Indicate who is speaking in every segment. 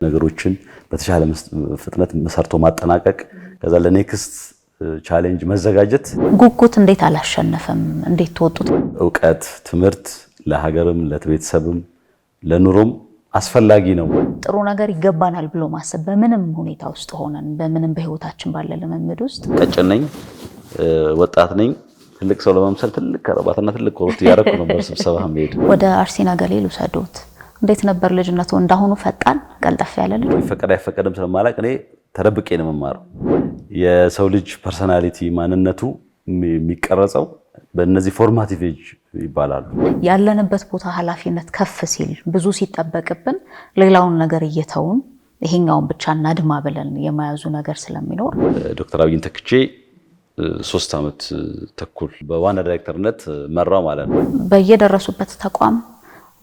Speaker 1: ነገሮችን በተሻለ ፍጥነት ሰርቶ ማጠናቀቅ ከዛ ለኔክስት ቻሌንጅ መዘጋጀት።
Speaker 2: ጉጉት እንዴት አላሸነፈም? እንዴት ተወጡት?
Speaker 1: ዕውቀት ትምህርት ለሀገርም ለቤተሰብም ለኑሮም አስፈላጊ ነው።
Speaker 2: ጥሩ ነገር ይገባናል ብሎ ማሰብ በምንም ሁኔታ ውስጥ ሆነን በምንም በህይወታችን ባለ ልምምድ ውስጥ
Speaker 1: ቀጭን ነኝ ወጣት ነኝ ትልቅ ሰው ለመምሰል ትልቅ ከረባትና ትልቅ ኮርት ያረኩ ነበር ስብሰባ ሄድ።
Speaker 2: ወደ አርሲ ነገሌ ልውሰዶት። እንዴት ነበር ልጅነቱ? እንዳሁኑ ፈጣን ቀልጠፍ ያለ ልጅ?
Speaker 1: ይፈቀድ አይፈቀድም ስለማላቅ እኔ ተደብቄ ነው የምማረው። የሰው ልጅ ፐርሰናሊቲ ማንነቱ የሚቀረጸው በእነዚህ ፎርማቲቭ ኤጅ ይባላሉ።
Speaker 2: ያለንበት ቦታ ኃላፊነት ከፍ ሲል ብዙ ሲጠበቅብን ሌላውን ነገር እየተውን ይሄኛውን ብቻ እናድማ ብለን የማያዙ ነገር ስለሚኖር
Speaker 1: ዶክተር አብይን ተክቼ 3 ዓመት ተኩል በዋና ዳይሬክተርነት መራው ማለት ነው።
Speaker 2: በየደረሱበት ተቋም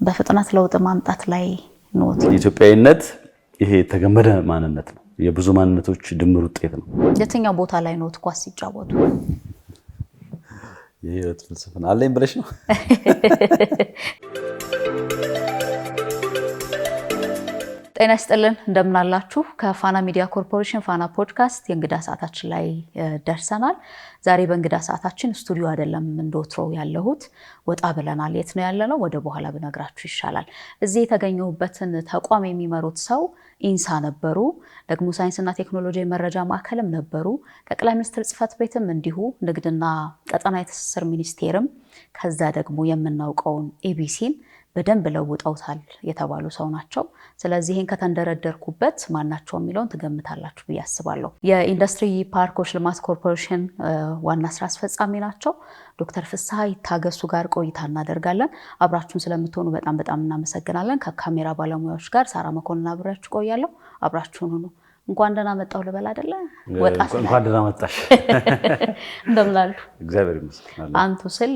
Speaker 2: በፍጥነት ለውጥ ማምጣት ላይ ኖት።
Speaker 1: ኢትዮጵያዊነት ይሄ የተገመደ ማንነት ነው። የብዙ ማንነቶች ድምር ውጤት ነው።
Speaker 2: የትኛው ቦታ ላይ ኖት ኳስ ሲጫወቱ?
Speaker 1: የህይወት ፍልስፍና አለኝ ብለሽ ነው?
Speaker 2: ጤና ይስጥልን እንደምን አላችሁ? ከፋና ሚዲያ ኮርፖሬሽን ፋና ፖድካስት የእንግዳ ሰዓታችን ላይ ደርሰናል። ዛሬ በእንግዳ ሰዓታችን ስቱዲዮ አይደለም እንደወትሮ ያለሁት፣ ወጣ ብለናል። የት ነው ያለነው? ወደ በኋላ ብነግራችሁ ይሻላል። እዚህ የተገኘሁበትን ተቋም የሚመሩት ሰው ኢንሳ ነበሩ። ደግሞ ሳይንስና ቴክኖሎጂ የመረጃ ማዕከልም ነበሩ። ጠቅላይ ሚኒስትር ጽሕፈት ቤትም እንዲሁ፣ ንግድና ቀጠናዊ ትስስር ሚኒስቴርም፣ ከዛ ደግሞ የምናውቀውን ኤቢሲን በደንብ ለውጠውታል የተባሉ ሰው ናቸው። ስለዚህ ይሄን ከተንደረደርኩበት ማናቸው የሚለውን ትገምታላችሁ ብዬ አስባለሁ። የኢንዱስትሪ ፓርኮች ልማት ኮርፖሬሽን ዋና ስራ አስፈጻሚ ናቸው። ዶክተር ፍስሐ ይታገሱ ጋር ቆይታ እናደርጋለን። አብራችሁን ስለምትሆኑ በጣም እናመሰግናለን። ከካሜራ ባለሙያዎች ጋር ሳራ መኮንን አብራችሁ ቆያለሁ። አብራችሁን ሁኑ። እንኳን ደህና መጣሁ ልበል አይደለ? ወጣት
Speaker 1: እንኳን ደህና መጣሽ።
Speaker 2: እንደምን አሉ?
Speaker 1: እግዚአብሔር ይመስገን።
Speaker 2: አንቱ ስል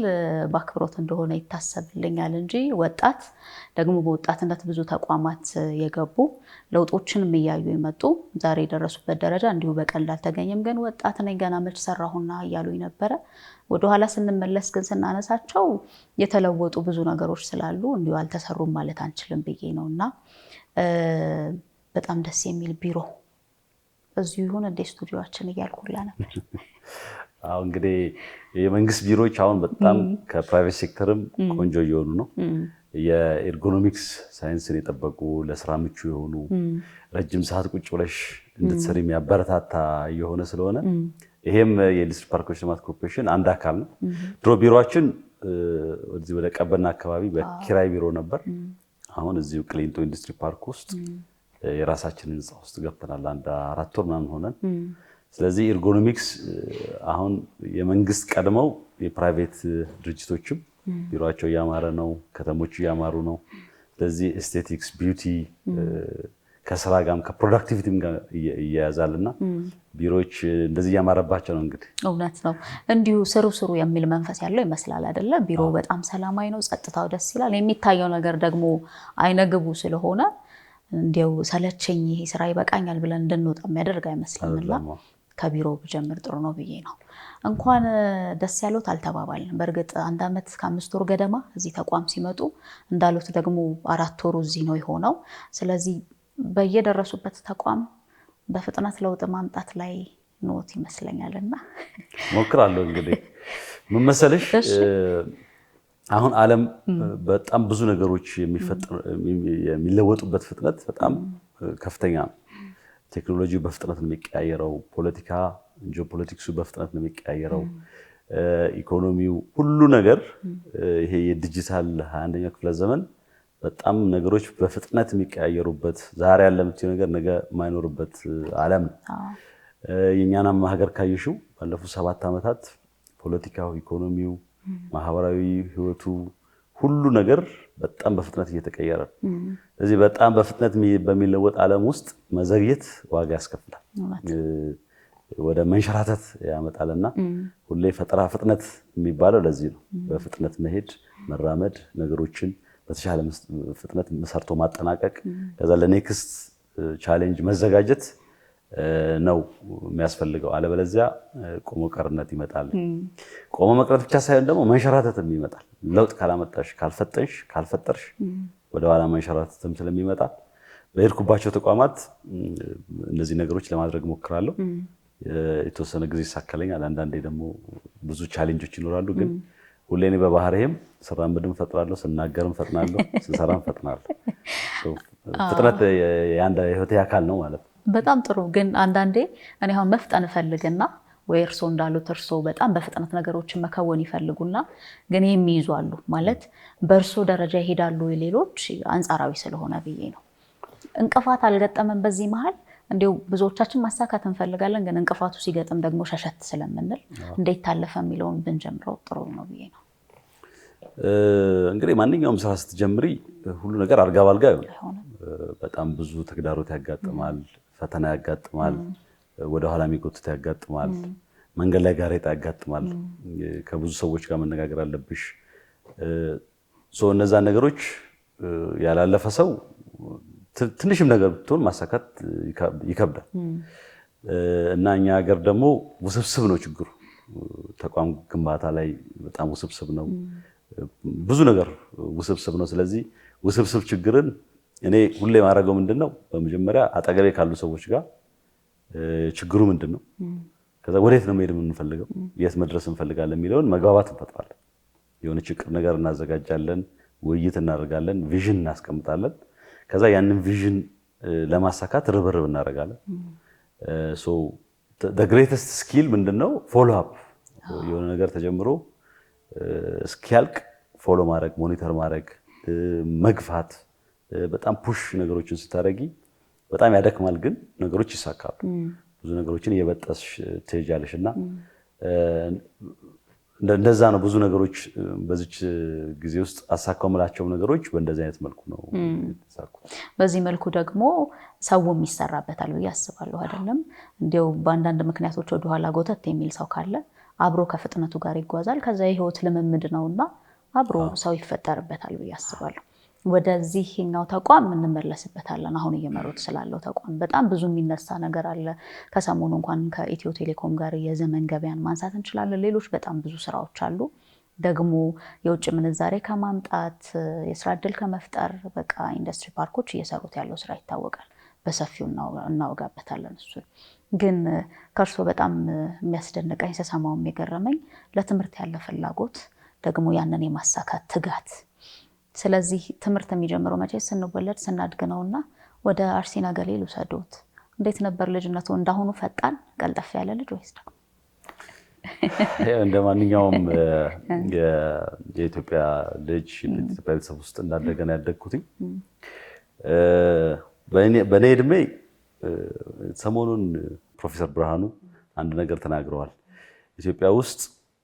Speaker 2: በአክብሮት እንደሆነ ይታሰብልኛል እንጂ ወጣት ደግሞ በወጣትነት ብዙ ተቋማት የገቡ ለውጦችንም እያዩ የመጡ ዛሬ የደረሱበት ደረጃ እንዲሁ በቀላል አልተገኘም። ግን ወጣት ነኝ ገና መች ሰራሁና እያሉኝ ነበረ። ወደኋላ ስንመለስ ግን ስናነሳቸው የተለወጡ ብዙ ነገሮች ስላሉ እንዲሁ አልተሰሩም ማለት አንችልም ብዬ ነውና በጣም ደስ የሚል ቢሮ እዚሁ ይሁን እንደ ስቱዲዮአችን እያልኩላ ነበር።
Speaker 1: አሁን እንግዲህ የመንግስት ቢሮዎች አሁን በጣም ከፕራይቬት ሴክተርም ቆንጆ እየሆኑ ነው። የኤርጎኖሚክስ ሳይንስን የጠበቁ ለስራ ምቹ የሆኑ ረጅም ሰዓት ቁጭ ብለሽ እንድትሰሪ የሚያበረታታ እየሆነ ስለሆነ ይሄም የኢንዱስትሪ ፓርኮች ልማት ኮርፖሬሽን አንድ አካል ነው። ድሮ ቢሮአችን ወደዚህ ወደ ቀበና አካባቢ በኪራይ ቢሮ ነበር። አሁን እዚሁ ቅሊንጦ ኢንዱስትሪ ፓርክ ውስጥ የራሳችንን ህንፃ ውስጥ ገብተናል። አንድ 4 ወር ምናምን ሆነን። ስለዚህ ኤርጎኖሚክስ አሁን የመንግስት ቀድመው የፕራይቬት ድርጅቶችም ቢሮአቸው እያማረ ነው፣ ከተሞች እያማሩ ነው። ስለዚህ ኤስቴቲክስ ቢዩቲ ከስራ ጋርም ከፕሮዳክቲቪቲም ጋር እያያዛልና ቢሮዎች እንደዚህ እያማረባቸው ነው። እንግዲህ
Speaker 2: እውነት ነው። እንዲሁ ስሩ የሚል መንፈስ ያለው ይመስላል አይደለ? ቢሮ በጣም ሰላማዊ ነው፣ ጸጥታው ደስ ይላል። የሚታየው ነገር ደግሞ አይነግቡ ስለሆነ እንዲያው ሰለቸኝ ይሄ ስራ ይበቃኛል ብለን እንድንወጣ የሚያደርግ አይመስልምና ከቢሮ ብጀምር ጥሩ ነው ብዬ ነው። እንኳን ደስ ያሉት አልተባባልንም። በእርግጥ 1 ዓመት ከ5 ወር ገደማ እዚህ ተቋም ሲመጡ እንዳሉት ደግሞ 4 ወሩ እዚህ ነው የሆነው። ስለዚህ በየደረሱበት ተቋም በፍጥነት ለውጥ ማምጣት ላይ ኖት ይመስለኛልና
Speaker 1: ሞክራለሁ። እንግዲህ ምን መሰለሽ አሁን ዓለም በጣም ብዙ ነገሮች የሚለወጡበት ፍጥነት በጣም ከፍተኛ ነው። ቴክኖሎጂው በፍጥነት ነው የሚቀያየረው። ፖለቲካ ጂኦፖለቲክሱ በፍጥነት ነው የሚቀያየረው። ኢኮኖሚው ሁሉ ነገር ይሄ የዲጂታል 21ኛው ክፍለ ዘመን በጣም ነገሮች በፍጥነት የሚቀያየሩበት ዛሬ ያለ የምትይው ነገር ነገ የማይኖርበት ዓለም ነው። የኛናም ሀገር ካየሽው ባለፉት 7 ዓመታት ፖለቲካው፣ ኢኮኖሚው፣ ማህበራዊ ህይወቱ ሁሉ ነገር በጣም በፍጥነት እየተቀየረ ነው። ስለዚህ በጣም በፍጥነት በሚለወጥ ዓለም ውስጥ መዘግየት ዋጋ ያስከፍላል፣ ወደ መንሸራተት ያመጣልና ሁሌ ፈጠራ ፍጥነት የሚባለው ለዚህ ነው። በፍጥነት መሄድ፣ መራመድ፣ ነገሮችን በተሻለ ፍጥነት ሰርቶ ማጠናቀቅ ከዛ ለኔክስት ቻሌንጅ መዘጋጀት ነው የሚያስፈልገው። አለበለዚያ ቆሞ ቀርነት ይመጣል። ቆሞ መቅረት ብቻ ሳይሆን ደግሞ መንሸራተትም ይመጣል። ለውጥ ካላመጣሽ፣ ካልፈጠርሽ ወደ ኋላ መንሸራተትም ስለሚመጣ በሄድኩባቸው ተቋማት እነዚህ ነገሮች ለማድረግ ሞክራለሁ። የተወሰነ ጊዜ ይሳካለኛል። አንዳንዴ ደግሞ ብዙ ቻሌንጆች ይኖራሉ። ግን ሁሌ እኔ በባህሪዬም ስራምድም ፈጥናለሁ፣ ስናገርም ፈጥናለሁ፣ ስሰራም ፈጥናለሁ። ፍጥነት የአንድ ህይወቴ አካል ነው ማለት ነው።
Speaker 2: በጣም ጥሩ። ግን አንዳንዴ እኔ አሁን መፍጠን እፈልግና ወይ እርሶ እንዳሉት እርሶ በጣም በፍጥነት ነገሮችን መከወን ይፈልጉና ግን የሚይዙ አሉ ማለት በእርሶ ደረጃ ይሄዳሉ ሌሎች አንጻራዊ ስለሆነ ብዬ ነው። እንቅፋት አልገጠመን በዚህ መሀል? እንዲሁ ብዙዎቻችን ማሳካት እንፈልጋለን፣ ግን እንቅፋቱ ሲገጥም ደግሞ ሸሸት ስለምንል እንዴት ታለፈ የሚለውን ብንጀምረው ጥሩ ነው ብዬ ነው።
Speaker 1: እንግዲህ ማንኛውም ስራ ስትጀምሪ ሁሉ ነገር አልጋ ባልጋ አይሆንም። በጣም ብዙ ተግዳሮት ያጋጥማል፣ ፈተና ያጋጥማል፣ ወደኋላ የሚጎትት ያጋጥማል፣ መንገድ ላይ ጋሬጣ ያጋጥማል፣ ከብዙ ሰዎች ጋር መነጋገር አለብሽ። እነዛን ነገሮች ያላለፈ ሰው ትንሽም ነገር ብትሆን ማሳካት ይከብዳል እና እኛ ሀገር ደግሞ ውስብስብ ነው ችግሩ። ተቋም ግንባታ ላይ በጣም ውስብስብ ነው፣ ብዙ ነገር ውስብስብ ነው። ስለዚህ ውስብስብ ችግርን እኔ ሁሌ የማደርገው ምንድነው፣ በመጀመሪያ አጠገቤ ካሉ ሰዎች ጋር ችግሩ ምንድነው፣ ከዛ ወዴት ነው መሄድ የምንፈልገው፣ የት መድረስ እንፈልጋለን የሚለውን መግባባት እንፈጥራለን። የሆነ ችግር ነገር እናዘጋጃለን፣ ውይይት እናደርጋለን፣ ቪዥን እናስቀምጣለን። ከዛ ያንን ቪዥን ለማሳካት ርብርብ እናደርጋለን። the greatest skill ምንድነው? ፎሎ አፕ። የሆነ ነገር ተጀምሮ እስኪያልቅ ፎሎ ማድረግ፣ ሞኒተር ማድረግ፣ መግፋት። በጣም ፑሽ ነገሮችን ስታደርጊ በጣም ያደክማል፣ ግን ነገሮች ይሳካሉ። ብዙ ነገሮችን እየበጠስሽ ትሄጃለሽ እና እንደዛ ነው። ብዙ ነገሮች በዚች ጊዜ ውስጥ አሳካው የምላቸው ነገሮች በእንደዚህ አይነት መልኩ ነው የተሳኩት።
Speaker 2: በዚህ መልኩ ደግሞ ሰውም ይሰራበታል ብዬ አስባለሁ። አይደለም እንዲያው በአንዳንድ ምክንያቶች ወደኋላ ጎተት የሚል ሰው ካለ አብሮ ከፍጥነቱ ጋር ይጓዛል። ከዛ የህይወት ልምምድ ነውና አብሮ ሰው ይፈጠርበታል ብዬ አስባለሁ። ወደዚህኛው ተቋም እንመለስበታለን። አሁን እየመሩት ስላለው ተቋም በጣም ብዙ የሚነሳ ነገር አለ። ከሰሞኑ እንኳን ከኢትዮ ቴሌኮም ጋር የዘመን ገበያን ማንሳት እንችላለን። ሌሎች በጣም ብዙ ስራዎች አሉ። ደግሞ የውጭ ምንዛሬ ከማምጣት የስራ እድል ከመፍጠር በቃ ኢንዱስትሪ ፓርኮች እየሰሩት ያለው ስራ ይታወቃል። በሰፊው እናወጋበታለን። እሱን ግን ከእርሶ በጣም የሚያስደንቀኝ ስሰማውም የገረመኝ ለትምህርት ያለ ፍላጎት፣ ደግሞ ያንን የማሳካት ትጋት። ስለዚህ ትምህርት የሚጀምረው መቼ ስንወለድ ስናድግ ነውና ወደ አርሲ ነገሌ ልውሰዶት። እንዴት ነበር ልጅነቱ? እንዳሁኑ ፈጣን ቀልጠፍ ያለ ልጅ ወይስ ደግሞ
Speaker 1: እንደ ማንኛውም የኢትዮጵያ ልጅ በኢትዮጵያ ቤተሰብ ውስጥ እንዳደገ ነው ያደግኩት። በእኔ እድሜ ሰሞኑን ፕሮፌሰር ብርሃኑ አንድ ነገር ተናግረዋል። ኢትዮጵያ ውስጥ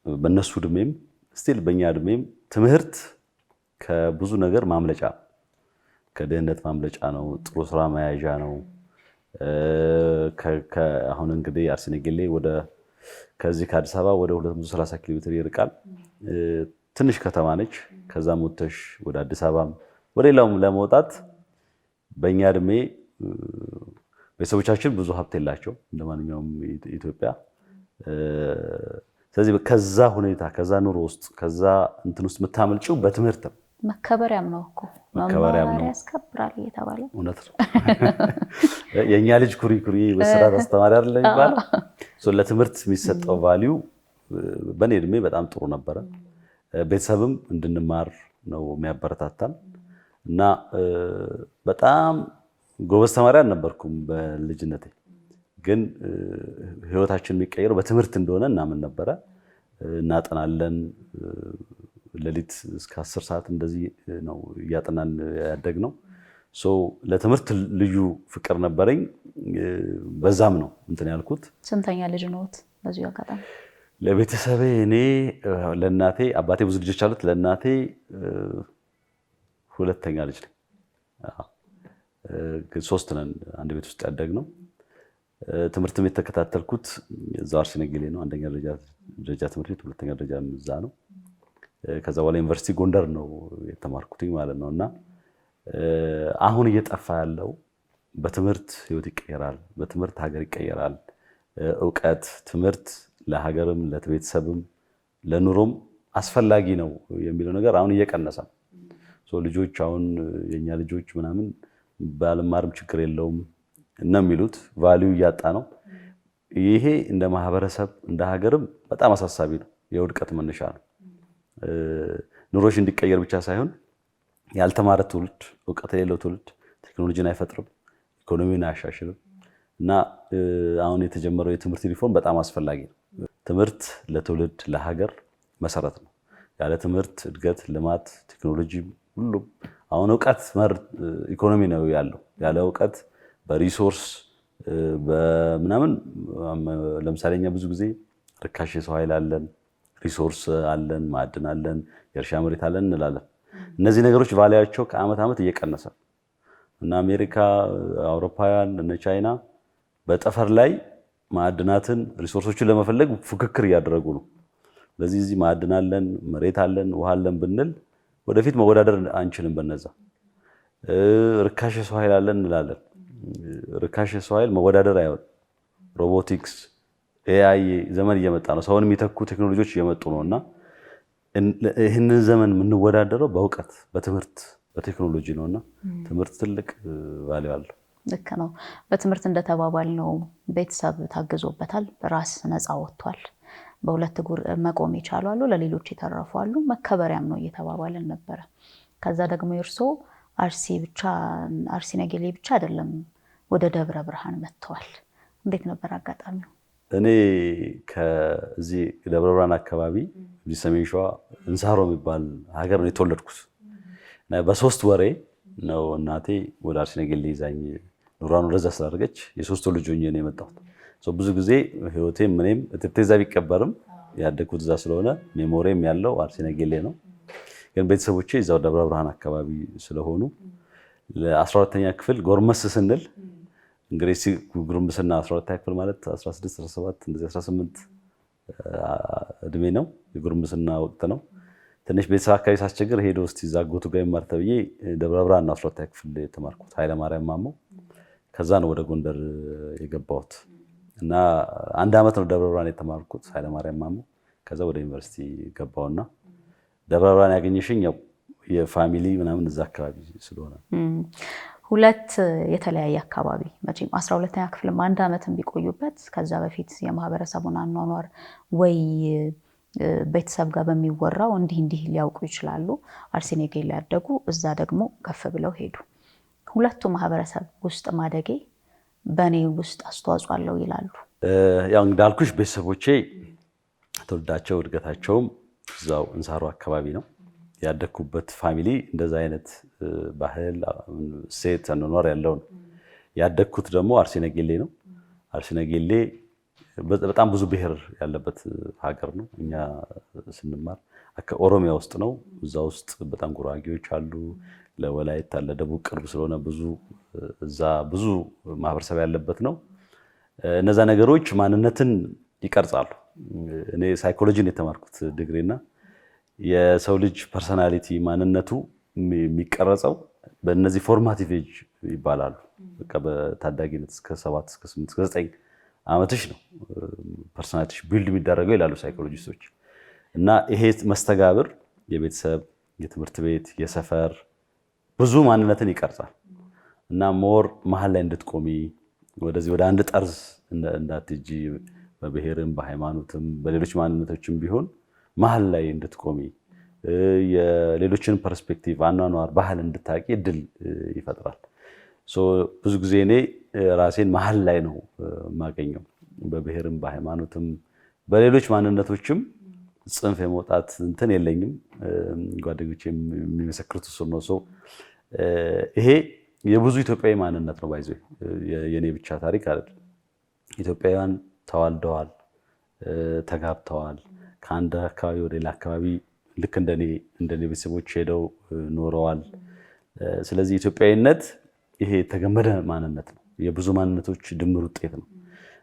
Speaker 1: በእነሱ እድሜም ስቲል በእኛ እድሜም ትምህርት ከብዙ ነገር ማምለጫ፣ ከድህነት ማምለጫ ነው። ጥሩ ስራ መያዣ ነው። አሁን እንግዲህ አርሲ ነገሌ ከዚህ ከአዲስ አበባ ወደ 230 ኪሎ ሜትር ይርቃል። ትንሽ ከተማ ነች። ከዛም ወጥተሽ ወደ አዲስ አበባም ወደ ሌላውም ለመውጣት በእኛ እድሜ ቤተሰቦቻችን ብዙ ሀብት የላቸው እንደማንኛውም ኢትዮጵያ። ስለዚህ ከዛ ሁኔታ ከዛ ኑሮ ውስጥ ከዛ እንትን ውስጥ የምታመልጪው በትምህርት ነው።
Speaker 2: መከበሪያም ነው እኮ መማር ያስከብራል እየተባለ
Speaker 1: እውነት ነው። የእኛ ልጅ ኩሪ በስራት አስተማሪ አይደለም የሚባለው። ለትምህርት የሚሰጠው ቫሊዩ በእኔ እድሜ በጣም ጥሩ ነበረ። ቤተሰብም እንድንማር ነው የሚያበረታታን እና በጣም ጎበዝ ተማሪ አልነበርኩም በልጅነቴ። ግን ህይወታችን የሚቀየረው በትምህርት እንደሆነ እናምን ነበረ። እናጠናለን። ሌሊት እስከ 10 ሰዓት እንደዚህ ነው እያጠናን ያደግነው። ለትምህርት ልዩ ፍቅር ነበረኝ። በዛም ነው እንትን ያልኩት።
Speaker 2: ስንተኛ ልጅ ነዎት? በዚሁ አጋጣሚ
Speaker 1: ለቤተሰቤ እኔ ለእናቴ አባቴ ብዙ ልጆች አሉት። ለእናቴ ሁለተኛ ልጅ ነኝ። ሶስት ነን አንድ ቤት ውስጥ ያደግነው። ትምህርትም የተከታተልኩት እዛው አርሲ ነገሌ ነው። አንደኛ ደረጃ ትምህርት ቤት፣ ሁለተኛ ደረጃ እዛ ነው። ከዛ በኋላ ዩኒቨርሲቲ ጎንደር ነው የተማርኩትኝ ማለት ነው። እና አሁን እየጠፋ ያለው በትምህርት ህይወት ይቀየራል፣ በትምህርት ሀገር ይቀየራል። እውቀት፣ ትምህርት ለሀገርም ለቤተሰብም ለኑሮም አስፈላጊ ነው የሚለው ነገር አሁን እየቀነሰ ነው። ልጆች አሁን የኛ ልጆች ምናምን ባልማርም ችግር የለውም ነው የሚሉት። ቫልዩ እያጣ ነው። ይሄ እንደ ማህበረሰብ እንደ ሀገርም በጣም አሳሳቢ ነው። የውድቀት መነሻ ነው። ኑሮሽ እንዲቀየር ብቻ ሳይሆን ያልተማረ ትውልድ፣ እውቀት የሌለው ትውልድ ቴክኖሎጂን አይፈጥርም፣ ኢኮኖሚን አያሻሽልም። እና አሁን የተጀመረው የትምህርት ሪፎርም በጣም አስፈላጊ ነው። ትምህርት ለትውልድ ለሀገር መሰረት ነው። ያለ ትምህርት እድገት፣ ልማት፣ ቴክኖሎጂ ሁሉም አሁን እውቀት መር ኢኮኖሚ ነው ያለው። ያለ እውቀት በሪሶርስ በምናምን ለምሳሌ እኛ ብዙ ጊዜ ርካሽ የሰው ኃይል አለን፣ ሪሶርስ አለን፣ ማዕድን አለን፣ የእርሻ መሬት አለን እንላለን። እነዚህ ነገሮች ቫልያቸው ከዓመት ዓመት እየቀነሰ እና አሜሪካ፣ አውሮፓውያን እነ ቻይና በጠፈር ላይ ማዕድናትን ሪሶርሶችን ለመፈለግ ፉክክር እያደረጉ ነው። ስለዚህ እዚህ ማዕድን አለን፣ መሬት አለን፣ ውሃ አለን ብንል ወደፊት መወዳደር አንችልም። በነዛ ርካሽ የሰው ኃይል አለን እንላለን። ርካሽ የሰው ኃይል መወዳደር አይሆን። ሮቦቲክስ፣ ኤአይ ዘመን እየመጣ ነው። ሰውን የሚተኩ ቴክኖሎጂዎች እየመጡ ነው እና ይህንን ዘመን የምንወዳደረው በእውቀት፣ በትምህርት፣ በቴክኖሎጂ ነው እና ትምህርት ትልቅ ቫልዩ አለው።
Speaker 2: ልክ ነው። በትምህርት እንደተባባል ነው ቤተሰብ ታግዞበታል፣ ራስ ነፃ ወጥቷል፣ በሁለት እግር መቆም የቻሉ አሉ፣ ለሌሎች የተረፉ አሉ፣ መከበሪያም ነው እየተባባልን ነበረ። ከዛ ደግሞ እርሶ አርሲ ነገሌ ብቻ አይደለም ወደ ደብረ ብርሃን መጥተዋል። እንዴት ነበር አጋጣሚው?
Speaker 1: እኔ ከዚህ ደብረ ብርሃን አካባቢ ሰሜን ሸዋ እንሳሮ የሚባል ሀገር ነው የተወለድኩት። በ3 ወሬ ነው እናቴ ወደ አርሲ ነገሌ ይዛኝ ኑሯን ወደዛ ስላደረገች የ3 ልጅ ሆኜ ነው የመጣሁት። ብዙ ጊዜ ህይወቴም እኔም እትብቴ እዛ ቢቀበርም ያደግኩት እዛ ስለሆነ ሜሞሪም ያለው አርሲ ነገሌ ነው። ግን ቤተሰቦቼ እዛው ደብረ ብርሃን አካባቢ ስለሆኑ ለ12ኛ ክፍል ጎርመስ ስንል እንግዲህ ጉርምስና 12ኛ ክፍል ማለት 16 17 እንደዚህ 18 እድሜ ነው። የጉርምስና ወቅት ነው። ትንሽ ቤተሰብ አካባቢ ሳስቸግር ሄዶ እስቲ እዛ አጎቱ ጋር ይማር ተብዬ ደብረ ብርሃን 12ኛ ክፍል የተማርኩት ኃይለማርያም ማሞ። ከዛ ነው ወደ ጎንደር የገባሁት እና 1 ዓመት ነው ደብረ ብርሃን የተማርኩት ኃይለማርያም ማሞ። ከዛ ወደ ዩኒቨርሲቲ ገባሁና ደብረ ብርሃን ያገኘሽኝ ያው የፋሚሊ ምናምን እዛ አካባቢ ስለሆነ
Speaker 2: ሁለት የተለያየ አካባቢ መቼም 12ኛ ክፍልም 1 ዓመትም ቢቆዩበት ከዛ በፊት የማህበረሰቡን አኗኗር ወይ ቤተሰብ ጋር በሚወራው እንዲህ ሊያውቁ ይችላሉ። አርሲ ነገሌ ያደጉ፣ እዛ ደግሞ ከፍ ብለው ሄዱ። ሁለቱ ማህበረሰብ ውስጥ ማደጌ በእኔ ውስጥ አስተዋጽኦ አለው ይላሉ?
Speaker 1: ያው እንዳልኩሽ ቤተሰቦቼ ትውልዳቸው እድገታቸውም እዛው እንሳሮ አካባቢ ነው። ያደግኩበት ፋሚሊ እንደዛ አይነት ባህል ሴት አኗኗር ያለው ነው። ያደግኩት ደግሞ አርሲ ነገሌ ነው። አርሲ ነገሌ በጣም ብዙ ብሔር ያለበት ሀገር ነው። እኛ ስንማር ኦሮሚያ ውስጥ ነው። እዛ ውስጥ በጣም ጉራጌዎች አሉ፣ ለወላይታ ለደቡብ ቅርብ ስለሆነ እዛ ብዙ ማህበረሰብ ያለበት ነው። እነዛ ነገሮች ማንነትን ይቀርጻሉ። እኔ ሳይኮሎጂን የተማርኩት ዲግሪና የሰው ልጅ ፐርሰናሊቲ ማንነቱ የሚቀረጸው በእነዚህ ፎርማቲቭ ኤጅ ይባላሉ። በቃ በታዳጊነት እስከ 7 እስከ 8 እስከ 9 ዓመትሽ ነው ፐርሰናሊቲሽ ቢልድ የሚደረገው ይላሉ ሳይኮሎጂስቶች። እና ይሄ መስተጋብር የቤተሰብ፣ የትምህርት ቤት፣ የሰፈር ብዙ ማንነትን ይቀርጻል። እና ሞር መሀል ላይ እንድትቆሚ ወደዚህ ወደ አንድ ጠርዝ እንዳትጂ በብሔርም በሃይማኖትም በሌሎች ማንነቶችም ቢሆን መሀል ላይ እንድትቆሚ የሌሎችን ፐርስፔክቲቭ አኗኗር ባህል እንድታቂ እድል ይፈጥራል። ብዙ ጊዜ እኔ ራሴን መሀል ላይ ነው የማገኘው። በብሔርም በሃይማኖትም በሌሎች ማንነቶችም ጽንፍ የመውጣት እንትን የለኝም። ጓደኞቼ የሚመሰክሩት እሱ ነው። ይሄ የብዙ ኢትዮጵያዊ ማንነት ነው። ባይዞ የኔ ብቻ ታሪክ አይደለም። ኢትዮጵያውያን ተዋልደዋል፣ ተጋብተዋል፣ ከአንድ አካባቢ ወደ ሌላ አካባቢ ልክ እንደኔ ቤተሰቦች ሄደው ኖረዋል። ስለዚህ ኢትዮጵያዊነት ይሄ የተገመደ ማንነት ነው። የብዙ ማንነቶች ድምር ውጤት ነው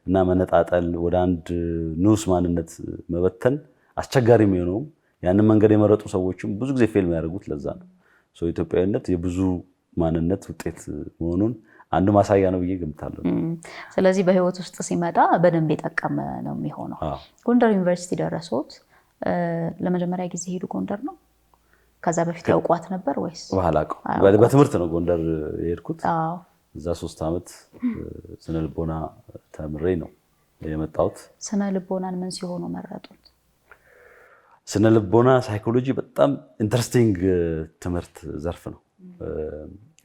Speaker 1: እና መነጣጠል ወደ አንድ ንዑስ ማንነት መበተን አስቸጋሪ የሚሆነውም ያንን መንገድ የመረጡ ሰዎችም ብዙ ጊዜ ፌል የሚያደርጉት ለዛ ነው። ኢትዮጵያዊነት የብዙ ማንነት ውጤት መሆኑን አንዱ ማሳያ ነው ብዬ ገምታለሁ።
Speaker 2: ስለዚህ በህይወት ውስጥ ሲመጣ በደንብ የጠቀመ ነው የሚሆነው። ጎንደር ዩኒቨርሲቲ ደረሶት ለመጀመሪያ ጊዜ ሄዱ ጎንደር ነው? ከዛ በፊት ያውቋት ነበር ወይስ?
Speaker 1: ባላቀው በትምህርት ነው ጎንደር የሄድኩት። እዛ 3 ዓመት ስነ ልቦና ተምሬ ነው የመጣሁት።
Speaker 2: ስነ ልቦናን ምን ሲሆኑ መረጡት?
Speaker 1: ስነ ልቦና ሳይኮሎጂ በጣም ኢንተረስቲንግ ትምህርት ዘርፍ ነው።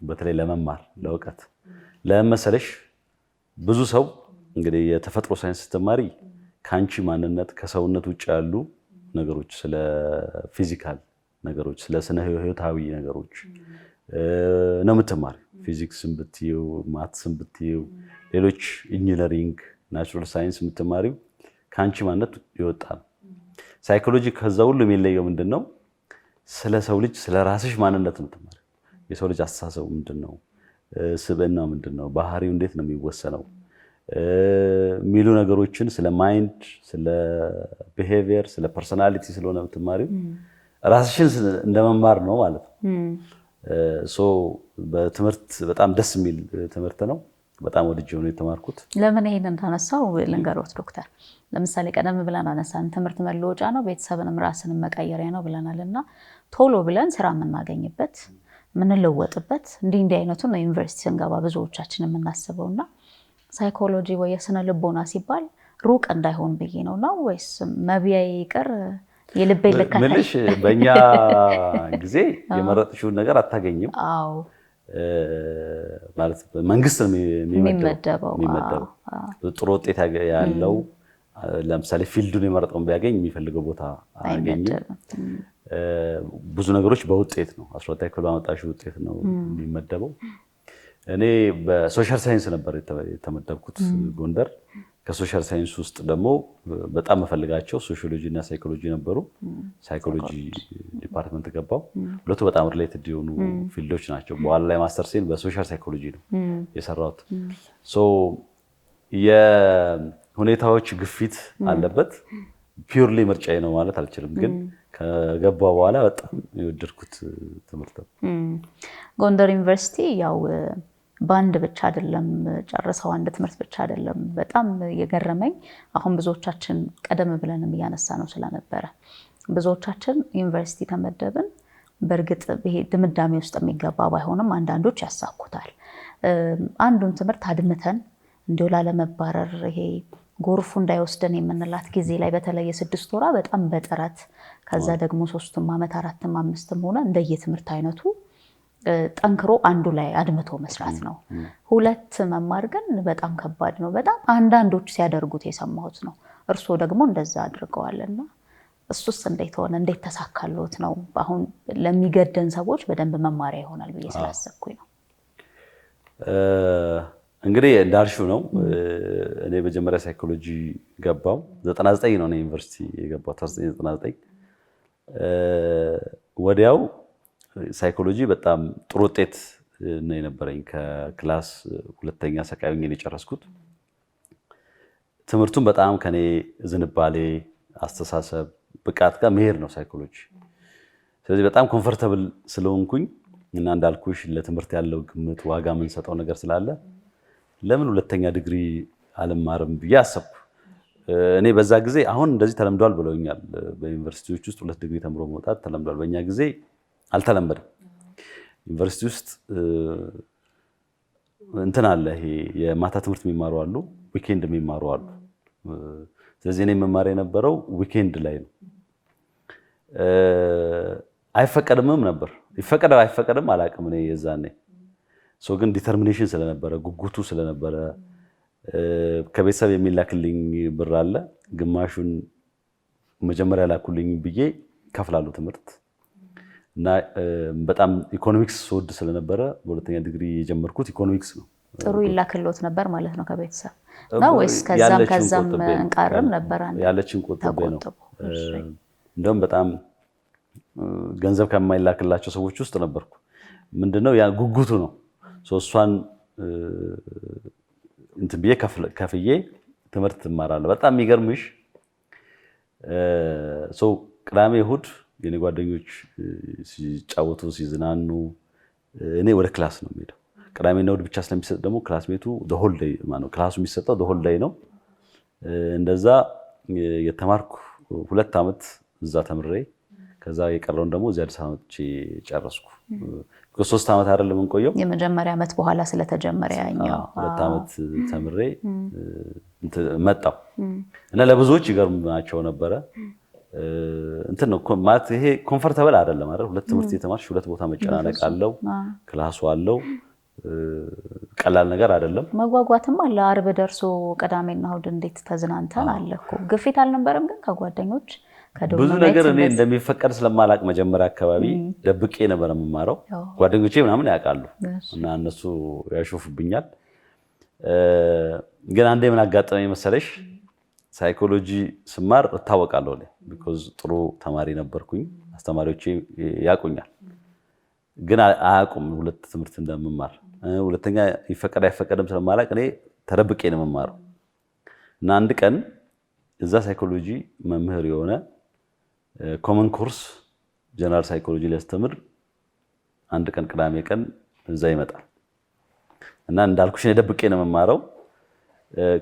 Speaker 1: በተለይ ለመማር ለእውቀት ለመሰለሽ ብዙ ሰው እንግዲህ የተፈጥሮ ሳይንስ ተማሪ ከአንቺ ማንነት ከሰውነት ውጭ ያሉ ነገሮች፣ ስለ ፊዚካል ነገሮች፣ ስለ ስነ ህይወታዊ ነገሮች ነው የምትማሪ። ፊዚክስን ብትይው፣ ማትስን ብትይው፣ ሌሎች ኢንጂነሪንግ፣ ናቹራል ሳይንስ የምትማሪው ከአንቺ ማንነት ይወጣል። ሳይኮሎጂ ከዛ ሁሉ የሚለየው ምንድነው? ስለ ሰው ልጅ ስለ ራስሽ ማንነት ነው የምትማሪው። የሰው ልጅ አስተሳሰቡ ምንድነው? ስብዕናው ምንድነው? ባህሪው እንዴት ነው የሚወሰነው? የሚሉ ነገሮችን ስለ ማይንድ፣ ስለ ቢሄቪየር፣ ስለ ፐርሶናሊቲ ስለሆነ የምትማሪው ራስሽን እንደመማር ነው ማለት ነው። በትምህርት በጣም ደስ የሚል ትምህርት ነው። በጣም ወድጄው ነው የተማርኩት።
Speaker 2: ለምን ይሄን እንዳነሳው ልንገሮት ዶክተር። ለምሳሌ ቀደም ብለን አነሳን፣ ትምህርት መለወጫ ነው፣ ቤተሰብንም ራስንም መቀየሪያ ነው ብለናል። እና ቶሎ ብለን ስራ የምናገኝበት የምንለወጥበት እንዲህ አይነቱን ነው ዩኒቨርሲቲ ስንገባ ብዙዎቻችን የምናስበው። እና ሳይኮሎጂ ወይ የስነ ልቦና ሲባል ሩቅ እንዳይሆን ብዬ ነው ወይስ መብያ ይቅር የልቤ ልካታ?
Speaker 1: ምንሽ በእኛ ጊዜ የመረጥሽውን ነገር አታገኝም።
Speaker 2: አዎ
Speaker 1: ማለት መንግስት ነው የሚመደበው። ጥሩ ውጤት ያለው ለምሳሌ ፊልዱን የመረጠውን ቢያገኝ የሚፈልገው ቦታ አያገኝም። ብዙ ነገሮች በውጤት ነው። 12ኛ ክፍል ባመጣሽው ውጤት ነው የሚመደበው። እኔ በሶሻል ሳይንስ ነበር የተመደብኩት ጎንደር። ከሶሻል ሳይንስ ውስጥ ደግሞ በጣም መፈልጋቸው ሶሺዮሎጂ እና ሳይኮሎጂ ነበሩ። ሳይኮሎጂ ዲፓርትመንት ገባው። ሁለቱ በጣም ሪሌትድ የሆኑ ፊልዶች ናቸው። በኋላ ላይ ማስተርሴን በሶሻል ሳይኮሎጂ ነው የሰራሁት። የሁኔታዎች ግፊት አለበት። ፒውርሊ ምርጫዬ ነው ማለት አልችልም፣ ግን ከገባ በኋላ በጣም የወደድኩት ትምህርት ነው።
Speaker 2: ጎንደር ዩኒቨርሲቲ ያው በአንድ ብቻ አይደለም ጨርሰው አንድ ትምህርት ብቻ አይደለም። በጣም የገረመኝ አሁን ብዙዎቻችን ቀደም ብለንም እያነሳ ነው ስለነበረ ብዙዎቻችን ዩኒቨርሲቲ ተመደብን። በእርግጥ ይሄ ድምዳሜ ውስጥ የሚገባ ባይሆንም አንዳንዶች ያሳኩታል። አንዱን ትምህርት አድምተን እንዲሁ ላለመባረር ይሄ ጎርፉ እንዳይወስደን የምንላት ጊዜ ላይ በተለየ 6 ወራ በጣም በጥረት ከዛ ደግሞ 3 ዓመት 4 5 ሆነ እንደየትምህርት አይነቱ ጠንክሮ አንዱ ላይ አድምቶ መስራት ነው። 2 መማር ግን በጣም ከባድ ነው። በጣም አንዳንዶች ሲያደርጉት የሰማሁት ነው። እርስዎ ደግሞ እንደዛ አድርገዋልና እሱስ እንዴት ሆነ? እንዴት ተሳካልዎት ነው? አሁን ለሚገደን ሰዎች በደንብ መማሪያ ይሆናል ብዬ ስላሰብኩኝ ነው።
Speaker 1: እንግዲህ እንዳልሽው ነው። እኔ መጀመሪያ ሳይኮሎጂ ገባው 99 ነው ዩኒቨርሲቲ የገባው 1999 ወዲያው ሳይኮሎጂ በጣም ጥሩ ውጤት ነው የነበረኝ። ከክላስ 2ኛ ሰቃዩኝ ነው የጨረስኩት። ትምህርቱን በጣም ከኔ ዝንባሌ፣ አስተሳሰብ፣ ብቃት ጋር መሄድ ነው ሳይኮሎጂ። ስለዚህ በጣም ኮምፎርታብል ስለሆንኩኝ እና እንዳልኩሽ ለትምህርት ያለው ግምት ዋጋ የምንሰጠው ነገር ስላለ ለምን 2ኛ ዲግሪ አልማርም ብዬ አሰብኩ። እኔ በዛ ጊዜ አሁን እንደዚህ ተለምዷል ብለውኛል። በዩኒቨርሲቲዎች ውስጥ 2 ዲግሪ ተምሮ መውጣት ተለምዷል። በእኛ ጊዜ አልተለመደም። ዩኒቨርሲቲ ውስጥ እንትን አለ፣ ይሄ የማታ ትምህርት የሚማሩ አሉ፣ ዊኬንድ የሚማሩ አሉ። ስለዚህ እኔ መማር የነበረው ዊኬንድ ላይ ነው። አይፈቀድምም ነበር። ይፈቀዳል አይፈቀድም አላውቅም እኔ የዛኔ። ግን ዲተርሚኔሽን ስለነበረ ጉጉቱ ስለነበረ ከቤተሰብ የሚላክልኝ ብር አለ፣ ግማሹን መጀመሪያ ላኩልኝ ብዬ ከፍላለሁ ትምህርት እና በጣም ኢኮኖሚክስ ወድ ስለነበረ በ2ኛ ዲግሪ የጀመርኩት ኢኮኖሚክስ ነው።
Speaker 2: ጥሩ ይላክልዎት ነበር ማለት ነው ከቤተሰብ ነው ወይስ ከዛም እንቃርም ነበር?
Speaker 1: ያለችን ቆጥቤ ነው። እንደውም በጣም ገንዘብ ከማይላክላቸው ሰዎች ውስጥ ነበርኩ። ምንድነው ያ ጉጉቱ ነው። እሷን እንትን ብዬ ከፍዬ ትምህርት እማራለሁ። በጣም የሚገርምሽ ቅዳሜ እሑድ የኔ ጓደኞች ሲጫወቱ ሲዝናኑ እኔ ወደ ክላስ ነው የምሄደው። ቅዳሜና እሑድ ብቻ ስለሚሰጥ ደግሞ ክላስሜቱ ሆል ዴይ ማለት ክላሱ የሚሰጠው ሆል ዴይ ነው። እንደዛ የተማርኩ 2 ዓመት እዛ ተምሬ ከዛ የቀረውን ደግሞ እዚህ አዲስ አበባ መጥቼ ጨረስኩ። 3 ዓመት አይደለም እንቆየው
Speaker 2: የመጀመሪያ ዓመት በኋላ ስለተጀመረ ያኛው
Speaker 1: 2 ዓመት ተምሬ መጣሁ እና ለብዙዎች ይገርማቸው ነበረ። እንትን ነው ማለት ይሄ ኮምፎርታብል አይደለም አይደል? 2 ትምህርት የተማርሽ 2 ቦታ መጨናነቅ አለው፣ ክላሱ አለው፣ ቀላል ነገር አይደለም።
Speaker 2: መጓጓትም አለ። አርብ ደርሶ ቅዳሜና እሑድ እንዴት ተዝናንተን አለ እኮ። ግፊት አልነበረም ግን ከጓደኞች
Speaker 1: ብዙ ነገር እኔ እንደሚፈቀድ ስለማላቅ መጀመሪያ አካባቢ ደብቄ ነበር የምማረው። ጓደኞቼ ምናምን ያውቃሉ እና እነሱ ያሾፉብኛል። ግን አንዴ ምን አጋጠመኝ መሰለሽ? ሳይኮሎጂ ስማር እታወቃለሁ ቢኮዝ ጥሩ ተማሪ ነበርኩኝ። አስተማሪዎቼ ያውቁኛል፣ ግን አያውቁም 2 ትምህርት እንደምማር። ሁለተኛ ይፈቀድ አይፈቀድም ስለማላቅ እኔ ተደብቄ ነው የምማረው እና አንድ ቀን እዛ ሳይኮሎጂ መምህር የሆነ ኮመን ኮርስ ጀነራል ሳይኮሎጂ ሊያስተምር አንድ ቀን ቅዳሜ ቀን እዛ ይመጣል እና እንዳልኩሽ እኔ ደብቄ ነው የምማረው።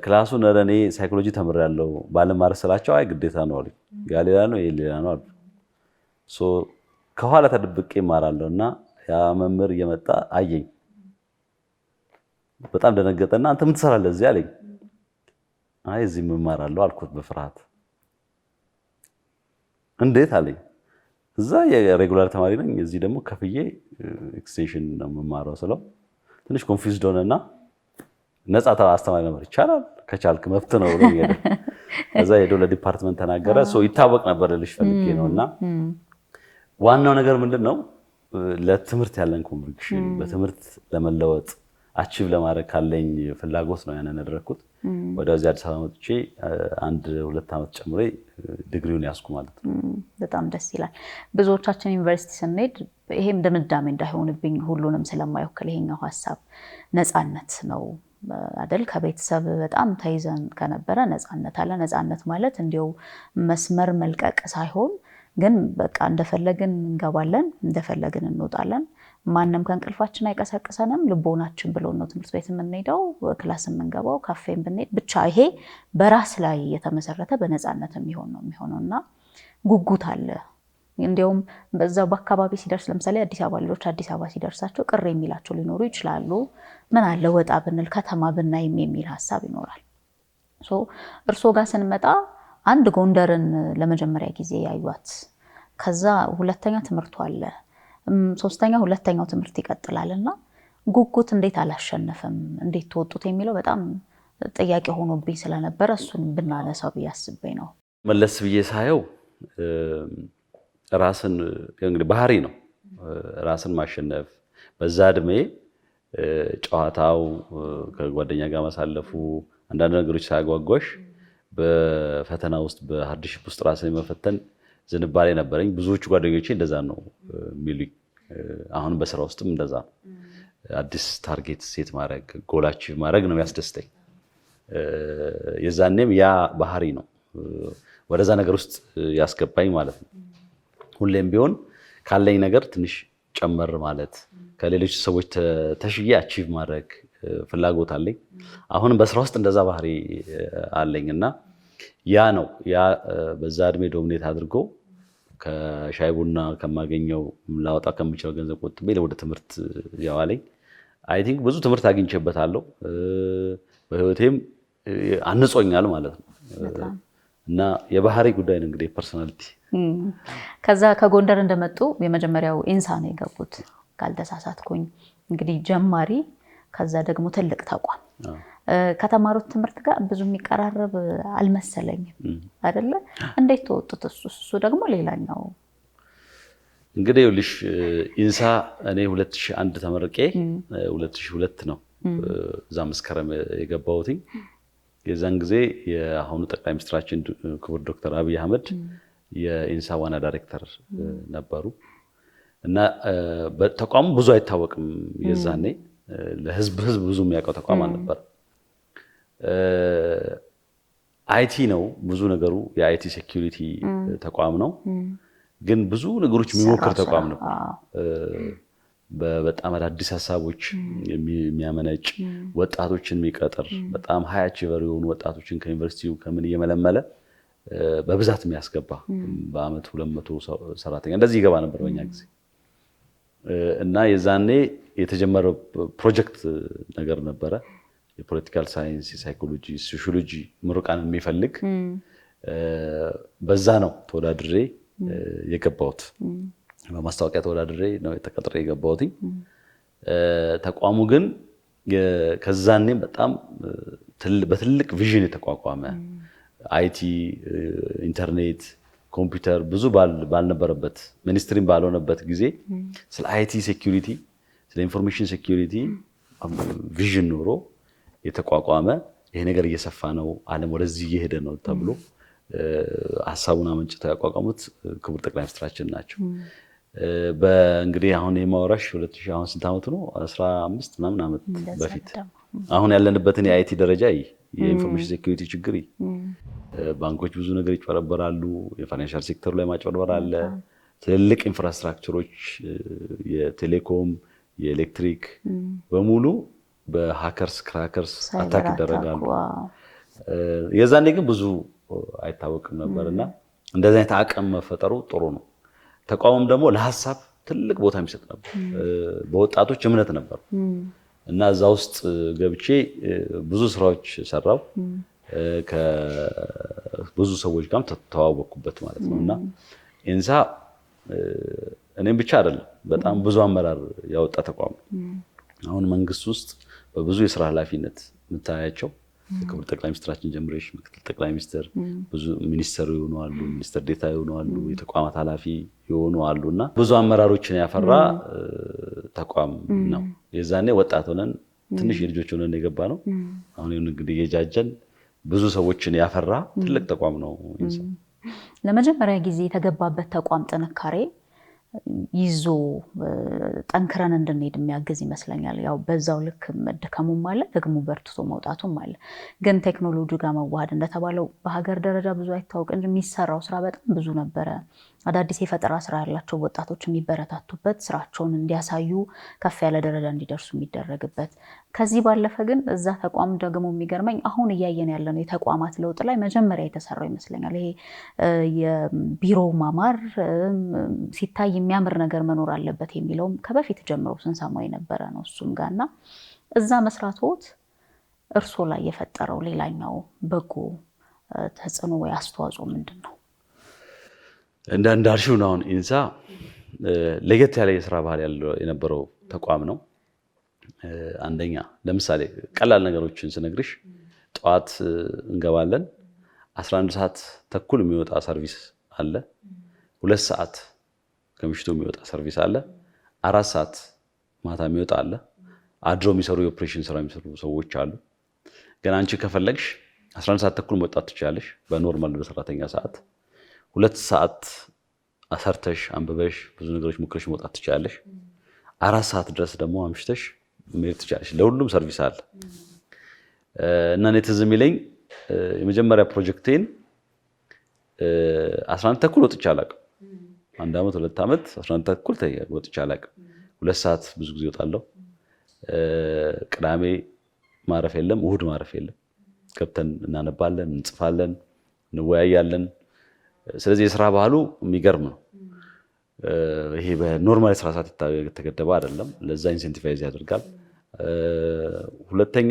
Speaker 1: ክላሱን እኔ ሳይኮሎጂ ተምሬያለሁ ባለማር ስላቸው አይ ግዴታ ነው አሉኝ። ያ ሌላ ነው ይሄ ሌላ ነው አሉ። ከኋላ ተደብቄ እማራለሁ እና ያ መምህር እየመጣ አየኝ። በጣም ደነገጠና አንተ ምን ትሰራለህ እዚህ አለኝ። አይ እዚህ እማራለሁ አልኩት በፍርሃት። እንዴት አለኝ። እዛ የሬጉላር ተማሪ ነኝ፣ እዚህ ደግሞ ከፍዬ ኤክስቴንሽን ነው የምማረው ስለው ትንሽ ኮንፊውዝድ ሆነና ነፃ አስተማሪ ነበር። ይቻላል ከቻልክ መብት ነው ብሎ ሄደ። ከዛ ሄዶ ለዲፓርትመንት ተናገረ። ይታወቅ ነበር ልሽ ፈልጌ ነውና ዋናው ነገር ምንድነው ለትምህርት ያለን ኮንቪክሽን፣ በትምህርት ለመለወጥ አቺቭ ለማድረግ ካለኝ ፍላጎት ነው ያንን ያደረኩት። ወደዚህ አዲስ አበባ መጥቼ 1-2 ዓመት ጨምሬ ዲግሪውን ያስኩ ማለት ነው።
Speaker 2: በጣም ደስ ይላል። ብዙዎቻችን ዩኒቨርሲቲ ስንሄድ ይሄም ድምዳሜ እንዳይሆንብኝ ሁሉንም ስለማይወክል ይሄኛው ሐሳብ ነፃነት ነው አይደል? ከቤተሰብ በጣም ተይዘን ከነበረ ነፃነት አለ። ነፃነት ማለት እንዲያው መስመር መልቀቅ ሳይሆን ግን በቃ እንደፈለግን እንገባለን፣ እንደፈለግን እንወጣለን። ማንም ከእንቅልፋችን አይቀሰቅሰንም። ልቦናችን ብሎ ነው ትምህርት ቤት የምንሄደው፣ ክላስ የምንገባው፣ ካፌን ብንሄድ ብቻ ይሄ በራስ ላይ የተመሰረተ በነፃነት የሚሆነው እና ጉጉት አለ። እንዲያውም በዛው በአካባቢ ሲደርስ ለምሳሌ አዲስ አበባ ልጆች አዲስ አበባ ሲደርሳቸው ቅር የሚላቸው ሊኖሩ ይችላሉ። ምን አለ ወጣ ብንል ከተማ ብናይም የሚል ሀሳብ ይኖራል። እርስዎ ጋር ስንመጣ አንድ ጎንደርን ለመጀመሪያ ጊዜ ያዩት፣ ከዛ ሁለተኛ ትምህርቱ አለ፣ ሶስተኛ ሁለተኛው ትምህርት ይቀጥላል እና ጉጉት እንዴት አላሸነፈም እንዴት ተወጡት የሚለው በጣም ጥያቄ ሆኖብኝ ስለነበረ እሱን ብናነሳው ብዬ አስቤ ነው።
Speaker 1: መለስ ብዬ ሳየው ራስን እንግዲህ ባህሪ ነው ራስን ማሸነፍ። በዛ እድሜ ጨዋታው ከጓደኛ ጋር ማሳለፉ አንዳንድ ነገሮች ሳያጓጓሽ በፈተና ውስጥ በሃርድሺፕ ውስጥ ራስን መፈተን ዝንባሌ ነበረኝ። ብዙዎቹ ጓደኞቼ እንደዛ ነው የሚሉኝ። አሁን በስራ ውስጥም እንደዛ ነው። አዲስ ታርጌት ሴት ማድረግ ጎላችሁ ማድረግ ነው ያስደስተኝ። የዛኔም ያ ባህሪ ነው ወደዛ ነገር ውስጥ ያስገባኝ ማለት ነው። ሁሌም ቢሆን ካለኝ ነገር ትንሽ ጨመር ማለት ከሌሎች ሰዎች ተሽዬ አቺቭ ማድረግ ፍላጎት አለኝ። አሁንም በስራ ውስጥ እንደዛ ባህሪ አለኝ እና ያ ነው ያ በዛ እድሜ ዶሚኔት አድርጎ ከሻይ ቡና ከማገኘው ላወጣ ከምችለው ገንዘብ ቆጥቤ ወደ ትምህርት ያዋለኝ። አይ ቲንክ ብዙ ትምህርት አግኝቼበታለሁ። በህይወቴም አንጾኛል ማለት ነው እና የባህሪ ጉዳይ ነው እንግዲህ ፐርሶናሊቲ።
Speaker 2: ከዛ ከጎንደር እንደመጡ የመጀመሪያው ኢንሳ ነው የገቡት ካልተሳሳትኩኝ። እንግዲህ ጀማሪ ከዛ ደግሞ ትልቅ ተቋም ከተማሩት ትምህርት ጋር ብዙ የሚቀራረብ አልመሰለኝም አይደለ? እንዴት ተወጡት? እሱ ደግሞ ሌላኛው
Speaker 1: እንግዲህ ይኸውልሽ ኢንሳ እኔ 2001 ተመርቄ 2002 ነው እዛ መስከረም የገባሁት። የዛን ጊዜ የአሁኑ ጠቅላይ ሚኒስትራችን ክቡር ዶክተር አብይ አህመድ የኢንሳ ዋና ዳይሬክተር ነበሩ እና ተቋሙ ብዙ አይታወቅም። የዛኔ ለህዝብ ብዙ የሚያውቀው ተቋም አልነበር። አይቲ ነው ብዙ ነገሩ፣ የአይቲ ሴኩሪቲ ተቋም ነው። ግን ብዙ ነገሮች የሚሞክር ተቋም ነው። በጣም አዳዲስ ሀሳቦች የሚያመነጭ ወጣቶችን የሚቀጥር በጣም ሃይ አቺቨር የሆኑ ወጣቶችን ከዩኒቨርሲቲው ከምን እየመለመለ በብዛት የሚያስገባ በአመት 200 ሰራተኛ እንደዚህ ይገባ ነበር በእኛ ጊዜ እና የዛኔ የተጀመረው ፕሮጀክት ነገር ነበረ የፖለቲካል ሳይንስ የሳይኮሎጂ ሶሺዮሎጂ ምሩቃን የሚፈልግ በዛ ነው ተወዳድሬ የገባሁት በማስታወቂያ ተወዳድሬ ነው ተቀጥሬ የገባሁት ተቋሙ ግን ከዛኔም በጣም በትልቅ ቪዥን የተቋቋመ አይቲ ኢንተርኔት ኮምፒውተር ብዙ ባልነበረበት ሚኒስትሪም ባልሆነበት ጊዜ ስለ አይቲ ሴኩሪቲ ስለ ኢንፎርሜሽን ሴኩሪቲ ቪዥን ኖሮ የተቋቋመ ይሄ ነገር እየሰፋ ነው ዓለም ወደዚህ እየሄደ ነው ተብሎ ሐሳቡን አመንጭተው ያቋቋሙት ክቡር ጠቅላይ ሚኒስትራችን ናቸው በእንግዲህ አሁን የማወራሽ 2000 አሁን ስንት ዓመት ነው 15 ምናምን ዓመት በፊት አሁን ያለንበትን የአይቲ ደረጃ የኢንፎርሜሽን ሴኩሪቲ ችግር ባንኮች ብዙ ነገር ይጭበረበራሉ የፋይናንሻል ሴክተሩ ላይ ማጭበርበር አለ ትልልቅ ኢንፍራስትራክቸሮች የቴሌኮም የኤሌክትሪክ በሙሉ በሃከርስ ክራከርስ አታክ ይደረጋሉ የዛኔ ግን ብዙ አይታወቅም ነበርና እንደዚህ አይነት አቅም መፈጠሩ ጥሩ ነው ተቋሙም ደግሞ ለሐሳብ ትልቅ ቦታ የሚሰጥ ነበር በወጣቶች እምነት ነበር እና እዛ ውስጥ ገብቼ ብዙ ስራዎች ሰራው ከብዙ ሰዎች ጋርም ተዋወቅኩበት ማለት ነውና ኢንሳ እኔም ብቻ አይደለም በጣም ብዙ አመራር ያወጣ ተቋም አሁን መንግስት ውስጥ በብዙ የሥራ ኃላፊነት የምታያቸው ክቡር ጠቅላይ ሚኒስትራችን ጀምረሽ ምክትል ጠቅላይ ሚኒስትር ብዙ ሚኒስተር ይሆናሉ ሚኒስተር ዴታ ይሆናሉ የተቋማት ኃላፊ ይሆናሉና ብዙ አመራሮችን ያፈራ ተቋም ነው የዛኔ ወጣት ሆነን ትንሽ ልጆች ሆነን የገባ ነው አሁን እንግዲህ የጃጀን ብዙ ሰዎችን ያፈራ ትልቅ ተቋም ነው
Speaker 2: ለመጀመሪያ ጊዜ የተገባበት ተቋም ጥንካሬ ይዞ ጠንክረን እንድንሄድ የሚያግዝ ይመስለኛል ያው በዛው ልክ መድከሙም ማለት ደግሞ በርትቶ መውጣቱም ማለት ግን ቴክኖሎጂ ጋር መዋሃድ እንደተባለው በሀገር ደረጃ ብዙ አይታወቅ እንጂ የሚሰራው ስራ በጣም ብዙ ነበረ አዳዲስ የፈጠራ ስራ ያላቸው ወጣቶች የሚበረታቱበት ስራቸውን እንዲያሳዩ ከፍ ያለ ደረጃ እንዲደርሱ የሚደረግበት ከዚህ ባለፈ ግን እዛ ተቋም ደግሞ የሚገርመኝ አሁን እያየን ያለነው የተቋማት ለውጥ ላይ መጀመሪያ የተሰራው ይመስለኛል ይሄ የቢሮ ማማር ሲታይ የሚያምር ነገር መኖር አለበት የሚለውም ከበፊት ጀምሮ ስንሰማው የነበረ ነው እሱም ጋርና እዛ መስራቶት እርሶ ላይ የፈጠረው ሌላኛው በጎ ተጽዕኖ ወይ አስተዋጽኦ ምንድነው
Speaker 1: እንዳልሽው ነው ኢንሳ ለየት ያለ የሥራ ባህል ያለው የነበረው ተቋም ነው አንደኛ ለምሳሌ ቀላል ነገሮችን ስነግርሽ ጧት እንገባለን 11 ሰዓት ተኩል የሚወጣ ሰርቪስ አለ 2 ሰዓት ከምሽቱ የሚወጣ ሰርቪስ አለ 4 ሰዓት ማታ የሚወጣ አለ አድሮ የሚሰሩ የኦፕሬሽን ስራ የሚሰሩ ሰዎች አሉ ግን አንቺ ከፈለግሽ 11 ሰዓት ተኩል መውጣት ትችላለሽ በኖርማል በሰራተኛ ሰዓት 2 ሰዓት አሰርተሽ አንብበሽ ብዙ ነገሮች ሞክረሽ መውጣት ትችላለሽ 4 ሰዓት ድረስ ደግሞ አምሽተሽ መሄድ ትችላለሽ ለሁሉም ሰርቪስ አለ እና እኔ ትዝ የሚለኝ የመጀመሪያ ፕሮጀክቴን 11 ተኩል ወጥቼ አላውቅም 1 ዓመት 2 ዓመት 11 ተኩል ወጥቼ አላውቅም 2 ሰዓት ብዙ ጊዜ እወጣለሁ ቅዳሜ ማረፍ የለም እሁድ ማረፍ የለም ገብተን እናነባለን እንጽፋለን እንወያያለን ስለዚህ የሥራ ባህሉ የሚገርም ነው ይሄ በኖርማል ስራ ሰዓት የተገደበ አይደለም ለዛ ኢንሴንቲቫይዝ ያደርጋል ሁለተኛ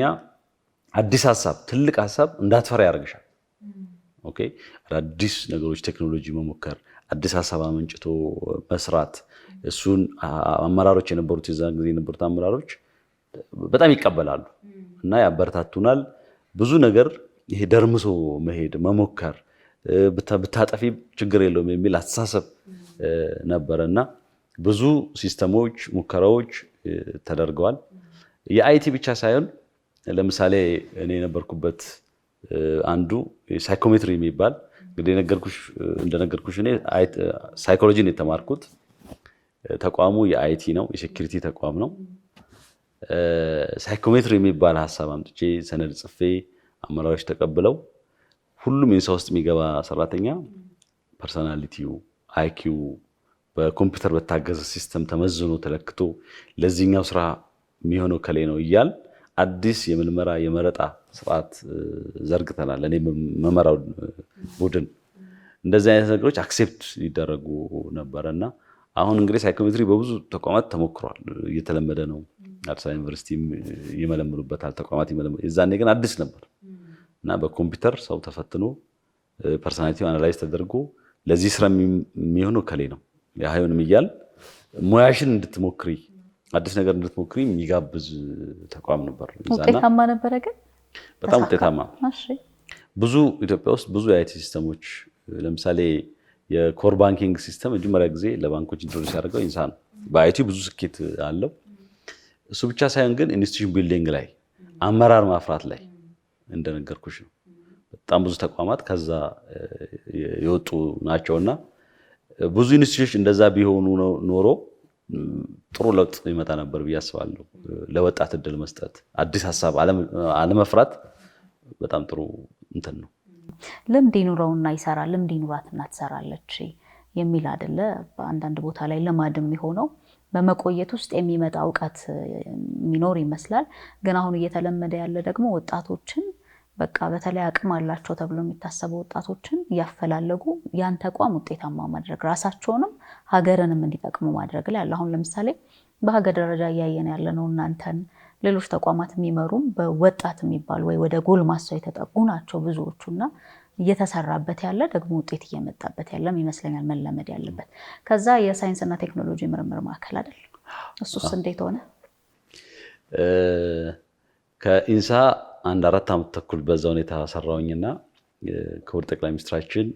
Speaker 1: አዲስ ሐሳብ ትልቅ ሐሳብ እንዳትፈራ ያደርግሻል ኦኬ አዲስ ነገሮች ቴክኖሎጂ መሞከር አዲስ ሐሳብ አመንጭቶ መስራት እሱን አመራሮች የነበሩት የዛን ጊዜ የነበሩት አመራሮች በጣም ይቀበላሉ እና ያበረታቱናል ብዙ ነገር ይሄ ደርምሶ መሄድ መሞከር ብታጠፊ ችግር የለውም የሚል አስተሳሰብ ነበርና ብዙ ሲስተሞች ሙከራዎች ተደርገዋል የአይቲ ብቻ ሳይሆን ለምሳሌ እኔ የነበርኩበት አንዱ ሳይኮሜትሪ የሚባል እንግዲህ እንደነገርኩሽ እኔ ሳይኮሎጂ ነው የተማርኩት ተቋሙ የአይቲ ነው የሴኩሪቲ ተቋም ነው ሳይኮሜትሪ የሚባል ሐሳብ አምጥቼ ሰነድ ጽፌ አመራሮች ተቀብለው ሁሉም ኢንሳ ውስጥ የሚገባ ሰራተኛ ፐርሰናሊቲው አይኪው በኮምፒውተር በታገዘ ሲስተም ተመዝኖ ተለክቶ ለዚህኛው ስራ የሚሆነው ከሌ ነው ይያል አዲስ የምልመራ የመረጣ ስርዓት ዘርግተናል እኔ መመራው ቡድን እንደዚህ አይነት ነገሮች አክሴፕት ይደረጉ ነበርና አሁን እንግዲህ ሳይኮሜትሪ በብዙ ተቋማት ተሞክሯል፣ እየተለመደ ነው። አዲስ አበባ ዩኒቨርሲቲ ይመለምሉበታል፣ ተቋማት ይመለምሉ። የዛኔ ግን አዲስ ነበር እና በኮምፒውተር ሰው ተፈትኖ ፐርሰናሊቲው አናላይዝ ተደርጎ ለዚህ ስራ የሚሆነው ከሌ ነው ያህዩንም እያል ሙያሽን እንድትሞክሪ አዲስ ነገር እንድትሞክሪ የሚጋብዝ ተቋም ነበር።
Speaker 2: ውጤታማ ነበረ ግን
Speaker 1: በጣም ውጤታማ። ብዙ ኢትዮጵያ ውስጥ ብዙ የአይቲ ሲስተሞች ለምሳሌ የኮር ባንኪንግ ሲስተም መጀመሪያ ጊዜ ለባንኮች ኢንትሮዲውስ ያደርገው ኢንሳ ነው። በአይቲ ብዙ ስኬት አለው። እሱ ብቻ ሳይሆን ግን ኢንስቲትዩሽን ቢልዲንግ ላይ አመራር ማፍራት ላይ እንደነገርኩሽ ነው። በጣም ብዙ ተቋማት ከዛ የወጡ ናቸውና ብዙ ኢንስቲትዩሽን እንደዛ ቢሆኑ ኖሮ ጥሩ ለውጥ ይመጣ ነበር ብዬ አስባለሁ። ለወጣት እድል መስጠት፣ አዲስ ሀሳብ አለመፍራት በጣም ጥሩ እንትን ነው።
Speaker 2: ልምድ ይኑረውና ይሰራል፣ ልምድ ይኑራትና ትሰራለች የሚል አይደለ። በአንዳንድ ቦታ ላይ ልማድ የሚሆነው በመቆየት ውስጥ የሚመጣ እውቀት የሚኖር ይመስላል። ግን አሁን እየተለመደ ያለ ደግሞ ወጣቶችን በቃ በተለይ አቅም አላቸው ተብሎ የሚታሰቡ ወጣቶችን እያፈላለጉ ያን ተቋም ውጤታማ ማድረግ ራሳቸውንም ሀገርንም እንዲጠቅሙ ማድረግ ላይ ያለ። አሁን ለምሳሌ በሀገር ደረጃ እያየን ያለ ነው። እናንተን ሌሎች ተቋማት የሚመሩም በወጣት የሚባሉ ወይ ወደ ጎልማሳው የተጠጉ ናቸው ብዙዎቹና እየተሰራበት ያለ ደግሞ ውጤት እየመጣበት ያለም ይመስለኛል መለመድ ያለበት። ከዛ የሳይንስና ቴክኖሎጂ ምርምር ማዕከል አይደል? እሱስ እንዴት ሆነ?
Speaker 1: ከኢንሳ 1-4 ዓመት ተኩል በዛ ሁኔታ ሰራውኝና ክቡር ጠቅላይ ሚኒስትራችን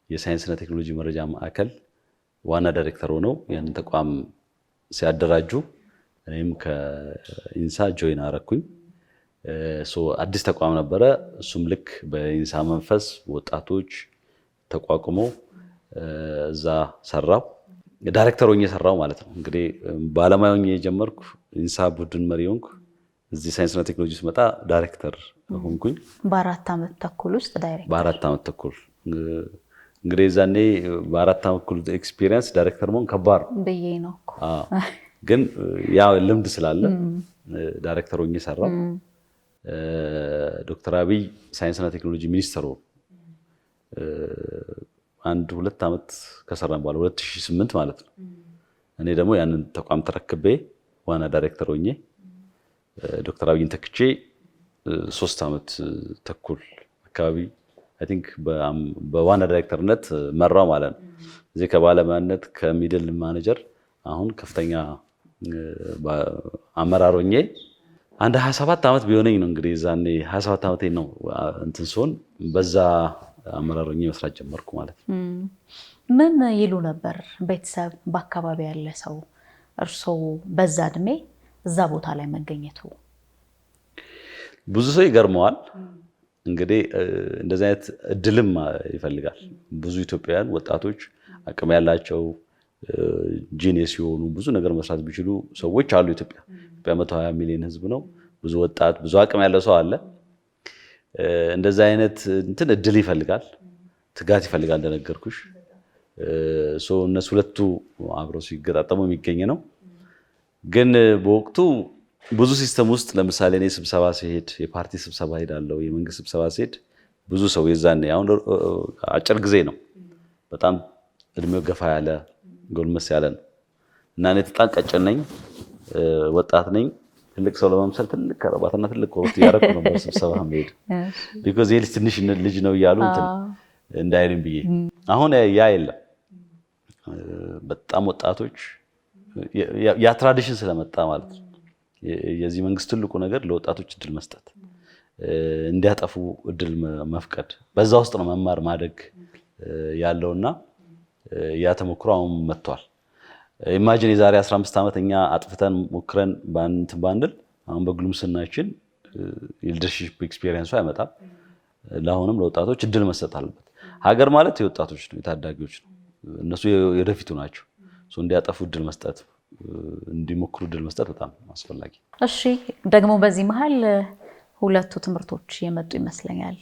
Speaker 1: የሳይንስና ቴክኖሎጂ መረጃ ማዕከል ዋና ዳይሬክተር ሆነው ያንን ተቋም ሲያደራጁ እኔም ከኢንሳ ጆይን አረኩኝ። አዲስ ተቋም ነበረ። እሱም ልክ በኢንሳ መንፈስ ወጣቶች ተቋቁመው እዛ ሰራው። ዳይሬክተር ሆኜ ሰራው ማለት ነው። እንግዲህ ባለሙያ ሆኜ የጀመርኩ ኢንሳ ቡድን መሪ ሆንኩ። እዚህ ሳይንስና ቴክኖሎጂ ስመጣ ዳይሬክተር ሆንኩኝ።
Speaker 2: በ4 ዓመት ተኩል ውስጥ ዳይሬክተር።
Speaker 1: በ4 ዓመት ተኩል እንግዲህ ዛኔ በ4 ዓመት ተኩል ኤክስፒሪየንስ ዳይሬክተር መሆን ከባድ
Speaker 2: ብዬ ነው እኮ።
Speaker 1: ግን ያ ልምድ ስላለ ዳይሬክተር ሆኜ ሰራው። ዶክተር አብይ ሳይንስና ቴክኖሎጂ ሚኒስትሩ 1-2 ዓመት ከሰራን በኋላ 2008 ማለት ነው። እኔ ደግሞ ያንን ተቋም ተረክቤ ዋና ዳይሬክተር ሆኜ ዶክተር አብይን ተክቼ 3 ዓመት ተኩል አካባቢ አይ ቲንክ በዋና ዳይሬክተርነት መራው ማለት ነው። እዚህ ከባለሙያነት ከሚድል ማኔጀር አሁን ከፍተኛ አመራር ሆኜ 27 ዓመት ቢሆነኝ ነው እንግዲህ ዛኔ 27 ዓመቴ ነው እንትን ሲሆን በዛ አመራር ሆኜ መስራት ጀመርኩ ማለት ነው።
Speaker 2: ምን ይሉ ነበር ቤተሰብ፣ በአካባቢ ያለ ሰው እርስዎ በዛ እድሜ እዛ ቦታ ላይ መገኘቱ?
Speaker 1: ብዙ ሰው ይገርመዋል። እንግዲህ እንደዚህ አይነት እድልም ይፈልጋል። ብዙ ኢትዮጵያውያን ወጣቶች አቅም ያላቸው ጂኒየስ የሆኑ ብዙ ነገር መስራት ቢችሉ ሰዎች አሉ። ኢትዮጵያ 120 ሚሊዮን ሕዝብ ነው። ብዙ ወጣት ብዙ አቅም ያለው ሰው አለ። እንደዚህ አይነት እንትን እድል ይፈልጋል፣ ትጋት ይፈልጋል እንደነገርኩሽ። እነሱ ሁለቱ አብረው ሲገጣጠሙ የሚገኝ ነው። ግን በወቅቱ ብዙ ሲስተም ውስጥ ለምሳሌ እኔ ስብሰባ ሲሄድ የፓርቲ ስብሰባ ሄዳለሁ፣ የመንግስት ስብሰባ ሲሄድ ብዙ ሰው የዛኔ አሁን አጭር ጊዜ ነው፣ በጣም እድሜው ገፋ ያለ ጎልመስ ያለ ነው እና እኔ በጣም ቀጭን ነኝ፣ ወጣት ነኝ። ትልቅ ሰው ለመምሰል ትልቅ ከረባትና ትልቅ ኮት እያደረኩ ነበር ስብሰባ መሄድ ቢኮዝ ይሄ ትንሽ ልጅ ነው እያሉ እንዳይሉኝ ብዬ። አሁን ያ የለም። በጣም ወጣቶች ያ ትራዲሽን ስለመጣ ማለት ነው። የዚህ መንግስት ትልቁ ነገር ለወጣቶች እድል መስጠት፣ እንዲያጠፉ እድል መፍቀድ፣ በዛ ውስጥ ነው መማር ማደግ ያለውና ያ ተሞክሮ አሁን መጥቷል። ኢማጂን የዛሬ 15 ዓመት እኛ አጥፍተን ሞክረን ባንል አሁን በጉልምስናችን የሊደርሺፕ ኤክስፒሪየንሱ አይመጣም። ለአሁንም ለወጣቶች እድል መስጠት አለበት። ሀገር ማለት የወጣቶች ነው፣ የታዳጊዎች ነው። እነሱ የወደፊቱ ናቸው። እንዲያጠፉ እድል መስጠት፣ እንዲሞክሩ እድል መስጠት በጣም አስፈላጊ። እሺ፣
Speaker 2: ደግሞ በዚህ መሀል ሁለቱ ትምህርቶች የመጡ ይመስለኛል።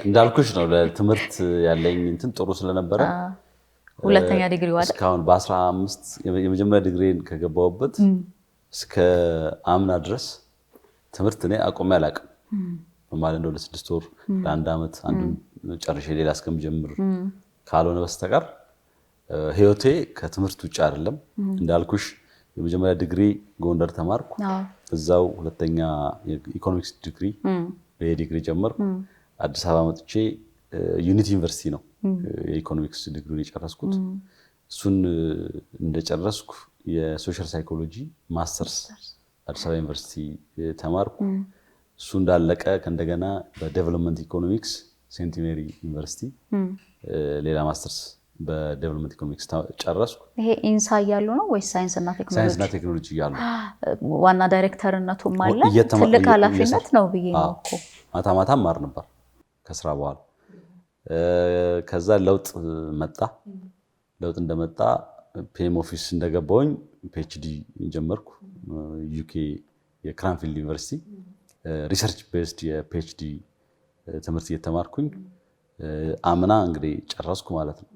Speaker 1: እንዳልኩሽ ነው ለትምህርት ያለኝ እንትን ጥሩ ስለነበረ
Speaker 2: ሁለተኛ ዲግሪ ዋለ
Speaker 1: እስካሁን በ15 የመጀመሪያ ዲግሪን ከገባሁበት እስከ አምና ድረስ ትምህርት እኔ አቆሜ አላውቅም። በማለት እንደው ለ6 ወር ለ1 ዓመት አንዱን ጨርሼ ሌላ እስከምጀምር ካልሆነ በስተቀር ህይወቴ ከትምህርት ውጭ አይደለም። እንዳልኩሽ የመጀመሪያ ዲግሪ ጎንደር ተማርኩ። እዛው ሁለተኛ የኢኮኖሚክስ ዲግሪ ዲግሪ ጀመርኩ። አዲስ አበባ መጥቼ ዩኒቲ ዩኒቨርሲቲ ነው የኢኮኖሚክስ ዲግሪውን የጨረስኩት። እሱን እንደጨረስኩ የሶሻል ሳይኮሎጂ ማስተርስ አዲስ አበባ ዩኒቨርሲቲ ተማርኩ። እሱ እንዳለቀ ከእንደገና በዴቨሎፕመንት ኢኮኖሚክስ ሴንት ሜሪ ዩኒቨርሲቲ ሌላ ማስተርስ በዴቨሎፕመንት ኢኮኖሚክስ ጨረስኩ።
Speaker 2: ይሄ ኢንሳ እያሉ ነው ወይስ ሳይንስና ቴክኖሎጂ?
Speaker 1: ሳይንስና ቴክኖሎጂ እያሉ
Speaker 2: ዋና ዳይሬክተርነቱም አለ። ትልቅ ኃላፊነት ነው ብዬ ነው እኮ።
Speaker 1: ማታ ማታ ማር ነበር ከስራ በኋላ። ከዛ ለውጥ መጣ። ለውጥ እንደመጣ ፒኤም ኦፊስ እንደገባሁኝ ፒኤችዲ ጀመርኩ። ዩኬ የክራንፊልድ ዩኒቨርሲቲ ሪሰርች ቤዝድ የፒኤችዲ ትምህርት እየተማርኩኝ አምና እንግዲህ ጨረስኩ ማለት ነው።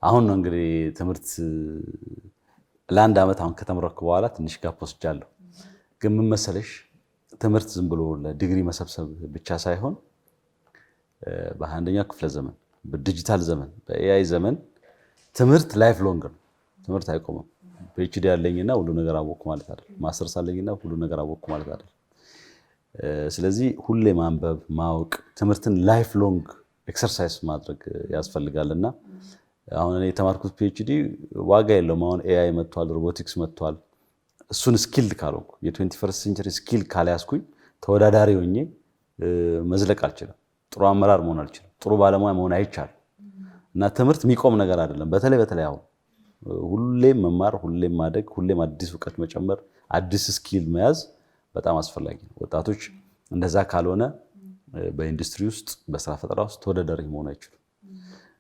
Speaker 1: አሁን ነው እንግዲህ ትምህርት ለአንድ ዓመት አሁን ከተመረኩ በኋላ ትንሽ ጋፕ ወስጃለሁ። ግን ምን መሰለሽ ትምህርት ዝም ብሎ ለዲግሪ መሰብሰብ ብቻ ሳይሆን በ21ኛው ክፍለ ዘመን በዲጂታል ዘመን በኤአይ ዘመን ትምህርት ላይፍ ሎንግ ነው። ትምህርት አይቆምም። ፒኤችዲ ያለኝና ሁሉ ነገር አወቅኩ ማለት አይደለም። ማስተርስ አለኝና ሁሉ ነገር አወቅኩ ማለት አይደለም። ስለዚህ ሁሌ ማንበብ፣ ማወቅ፣ ትምህርትን ላይፍ ሎንግ ኤክሰርሳይዝ ማድረግ ያስፈልጋልና አሁን እኔ የተማርኩት ፒኤችዲ ዋጋ የለውም። አሁን ኤአይ መጥቷል፣ ሮቦቲክስ መጥቷል። እሱን ስኪልድ ካልሆንኩ የ21 ሴንቸሪ ስኪል ካልያዝኩኝ ተወዳዳሪ ሆኜ መዝለቅ አልችልም። ጥሩ አመራር መሆን አልችልም። ጥሩ ባለሙያ መሆን አይቻልም። እና ትምህርት የሚቆም ነገር አይደለም። በተለይ አሁን ሁሌም መማር፣ ሁሌም ማደግ፣ ሁሌም አዲስ እውቀት መጨመር፣ አዲስ ስኪል መያዝ በጣም አስፈላጊ ነው። ወጣቶች እንደዛ ካልሆነ በኢንዱስትሪ ውስጥ በስራ ፈጠራ ውስጥ ተወዳዳሪ መሆን አይችሉም።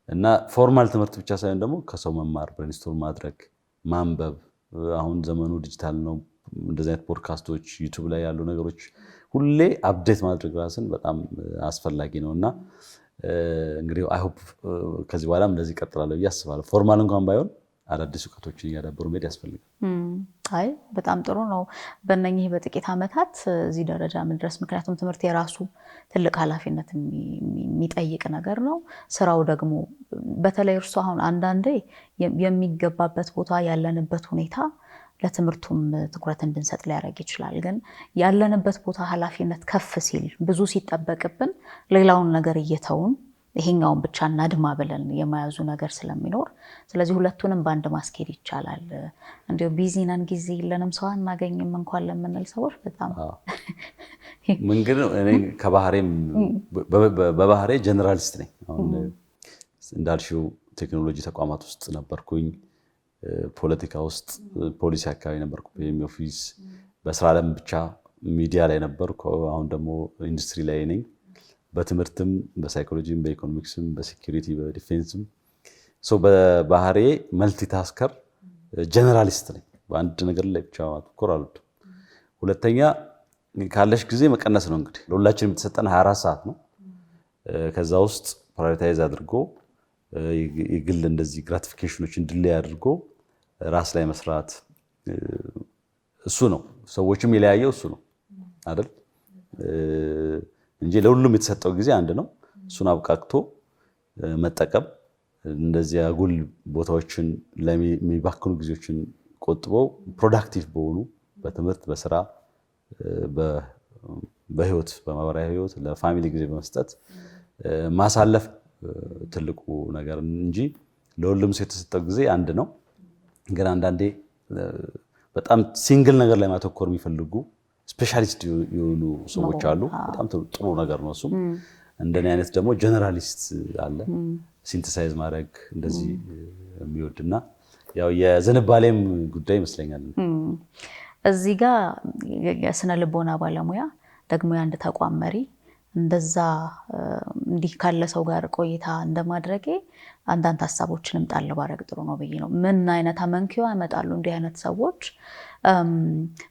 Speaker 1: እና ፎርማል ትምህርት ብቻ ሳይሆን ደግሞ ከሰው መማር፣ ብሬንስቶርም ማድረግ፣ ማንበብ። አሁን ዘመኑ ዲጂታል ነው። እንደዚህ አይነት ፖድካስቶች፣ ዩቲዩብ ላይ ያሉ ነገሮች ሁሌ አፕዴት ማድረግ ራስን በጣም አስፈላጊ ነው። እና እንግዲህ አይ ሆፕ ከዚህ በኋላም እንደዚህ እቀጥላለሁ ብዬ አስባለሁ። ፎርማል እንኳን ባይሆን አዳዲስ እውቀቶችን እያዳበሩ መሄድ ያስፈልጋል።
Speaker 2: አይ በጣም ጥሩ ነው። በእነኚህ በጥቂት ዓመታት እዚህ ደረጃ መድረስ፣ ምክንያቱም ትምህርት የራሱ ትልቅ ኃላፊነት የሚጠይቅ ነገር ነው። ስራው ደግሞ በተለይ እርሱ አሁን አንዳንዴ የሚገባበት ቦታ ያለንበት ሁኔታ ለትምህርቱም ትኩረት እንድንሰጥ ሊያደርግ ይችላል። ግን ያለንበት ቦታ ኃላፊነት ከፍ ሲል ብዙ ሲጠበቅብን ሌላውን ነገር እየተውን ይሄኛውን ብቻ እናድማ ብለን የማያዙ ነገር ስለሚኖር፣ ስለዚህ ሁለቱንም በአንድ ማስኬድ ይቻላል። እንዲሁ ቢዚ ነን ጊዜ የለንም ሰው አናገኝም እንኳን ለምንል ሰዎች በጣም
Speaker 1: መንገድ ነው። እኔ ከባህሬም በባህሬ ጀነራሊስት ነኝ። አሁን እንዳልሽው ቴክኖሎጂ ተቋማት ውስጥ ነበርኩኝ። ፖለቲካ ውስጥ ፖሊሲ አካባቢ ነበርኩ። ፒኤም ኦፊስ በስራ ዓለም ብቻ ሚዲያ ላይ ነበርኩ። አሁን ደግሞ ኢንዱስትሪ ላይ ነኝ። በትምህርትም በሳይኮሎጂም በኢኮኖሚክስም በሴኩሪቲ በዲፌንስም በባህሬ መልቲታስከር ጀነራሊስት ነኝ። በአንድ ነገር ላይ ብቻ ማተኮር አልወድም። ሁለተኛ ካለሽ ጊዜ መቀነስ ነው። እንግዲህ ለሁላችንም የተሰጠን 24 ሰዓት ነው። ከዛ ውስጥ ፕራዮሪታይዝ አድርጎ የግል እንደዚህ ግራቲፊኬሽኖችን ድሌይ አድርጎ ራስ ላይ መስራት እሱ ነው። ሰዎችም የለያየው እሱ ነው አይደል? እንጂ ለሁሉም የተሰጠው ጊዜ አንድ ነው። እሱን አብቃቅቶ መጠቀም፣ እንደዚህ አጉል ቦታዎችን ለሚባክኑ ጊዜዎችን ቆጥበው ፕሮዳክቲቭ በሆኑ በትምህርት፣ በስራ፣ በህይወት፣ በማህበራዊ ህይወት ለፋሚሊ ጊዜ በመስጠት ማሳለፍ ትልቁ ነገር እንጂ ለሁሉም ሰው የተሰጠው ጊዜ አንድ ነው። ግን አንዳንዴ በጣም ሲንግል ነገር ላይ ማተኮር የሚፈልጉ ስፔሻሊስት የሆኑ ሰዎች አሉ። በጣም ጥሩ ነገር ነው እሱም። እንደኔ አይነት ደግሞ ጀነራሊስት አለ፣ ሲንተሳይዝ ማድረግ እንደዚህ የሚወድና ያው የዝንባሌም ጉዳይ ይመስለኛል።
Speaker 2: እዚህ ጋር የስነ ልቦና ባለሙያ ደግሞ የአንድ ተቋም መሪ እንደዛ እንዲህ ካለ ሰው ጋር ቆይታ እንደማድረጌ አንዳንድ ሀሳቦችንም ጣል ባረግ ጥሩ ነው ብዬ ነው። ምን አይነት አመንኪዋ ያመጣሉ እንዲህ አይነት ሰዎች?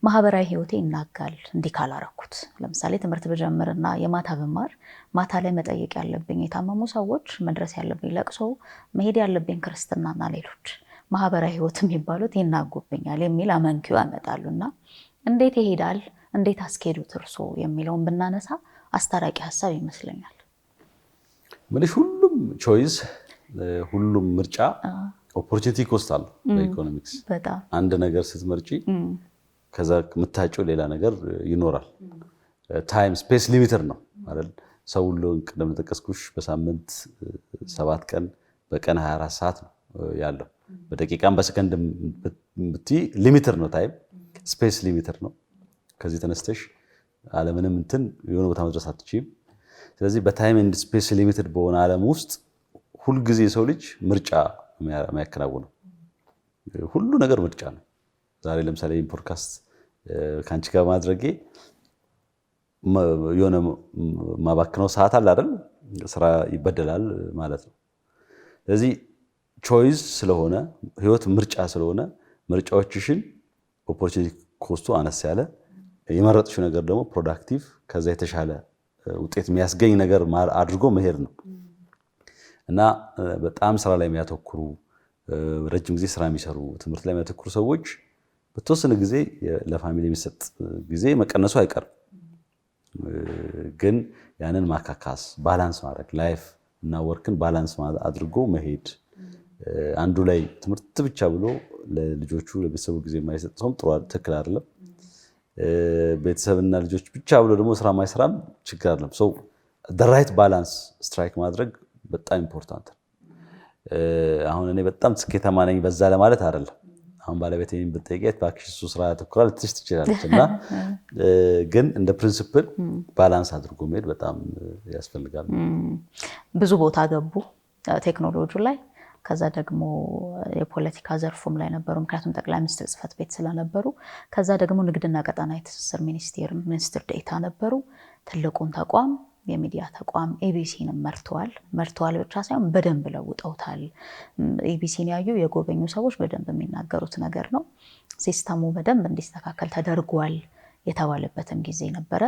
Speaker 2: ማህበራዊ ህይወቴ ይናጋል እንዲህ ካላረኩት። ለምሳሌ ትምህርት ብጀምርና የማታ ብማር ማታ ላይ መጠየቅ ያለብኝ የታመሙ ሰዎች፣ መድረስ ያለብኝ ለቅሶ፣ መሄድ ያለብኝ ክርስትናና ሌሎች ማህበራዊ ህይወት የሚባሉት ይናጉብኛል የሚል አመንኪዋ ያመጣሉና እንዴት ይሄዳል፣ እንዴት አስኬዱት እርሶ የሚለውን ብናነሳ አስታራቂ ሀሳብ ይመስለኛል።
Speaker 1: ምንሽ ሁሉም ቾይስ ሁሉም ምርጫ ኦፖርቹኒቲ ኮስት አለው በኢኮኖሚክስ። አንድ ነገር ስትመርጪ ከዛ የምታጭው ሌላ ነገር ይኖራል። ታይም ስፔስ ሊሚትድ ነው አይደል? ሰው ሁሉ ቅድም ተጠቀስኩሽ በሳምንት 7 ቀን በቀን 24 ሰዓት ነው ያለው። በደቂቃም በሰከንድ ብትይ ሊሚትድ ነው ታይም፣ ስፔስ ሊሚትድ ነው። ከዚህ ተነስተሽ ዓለምንም እንትን የሆነ ቦታ መድረስ አትችይም። ስለዚህ በታይም ኤንድ ስፔስ ሊሚትድ በሆነ ዓለም ውስጥ ሁልጊዜ የሰው ልጅ ምርጫ የሚያከናውነው ሁሉ ነገር ምርጫ ነው። ዛሬ ለምሳሌ ፖድካስት ከአንቺ ጋር ማድረጌ የሆነ ማባክነው ሰዓት አለ አይደል? ስራ ይበደላል ማለት ነው። ስለዚህ ቾይስ ስለሆነ ህይወት ምርጫ ስለሆነ ምርጫዎችሽን ኦፖርቹኒቲ ኮስቱ አነስ ያለ የመረጥሽው ነገር ደግሞ ፕሮዳክቲቭ ከዛ የተሻለ ውጤት የሚያስገኝ ነገር አድርጎ መሄድ ነው እና በጣም ስራ ላይ የሚያተኩሩ ረጅም ጊዜ ስራ የሚሰሩ ትምህርት ላይ የሚያተኩሩ ሰዎች በተወሰነ ጊዜ ለፋሚሊ የሚሰጥ ጊዜ መቀነሱ አይቀርም። ግን ያንን ማካካስ ባላንስ ማድረግ ላይፍ እና ወርክን ባላንስ አድርጎ መሄድ አንዱ ላይ ትምህርት ብቻ ብሎ ለልጆቹ ለቤተሰቡ ጊዜ የማይሰጥ ሰውም ጥሩ ትክክል አይደለም። ቤተሰብና ልጆች ብቻ ብሎ ደግሞ ስራ ማይሰራም ችግር አይደለም። ሰው the right balance ስትራይክ ማድረግ በጣም ኢምፖርታንት ነው። አሁን እኔ በጣም ስኬታማ ነኝ በዛ ለማለት አይደለም። አሁን ባለቤቴን ብትጠይቂያት እባክሽ እሱ ስራ ያተኩራል ልትልሽ ትችላለች። እና ግን እንደ ፕሪንሲፕል ባላንስ አድርጎ መሄድ በጣም ያስፈልጋል።
Speaker 2: ብዙ ቦታ ገቡ ቴክኖሎጂ ላይ፣ ከዛ ደግሞ የፖለቲካ ዘርፉም ላይ ነበሩ፣ ምክንያቱም ጠቅላይ ሚኒስትር ጽሕፈት ቤት ስለነበሩ። ከዛ ደግሞ ንግድና ቀጣናዊ ትስስር ሚኒስትር ዴኤታ ነበሩ። ትልቁን ተቋም የሚዲያ ተቋም ኤቢሲንም መርተዋል ብቻ ሳይሆን በደንብ ለውጠውታል። ኤቢሲን ያዩ የጎበኙ ሰዎች በደንብ የሚናገሩት ነገር ነው። ሲስተሙ በደንብ እንዲስተካከል ተደርጓል የተባለበትም ጊዜ ነበረ።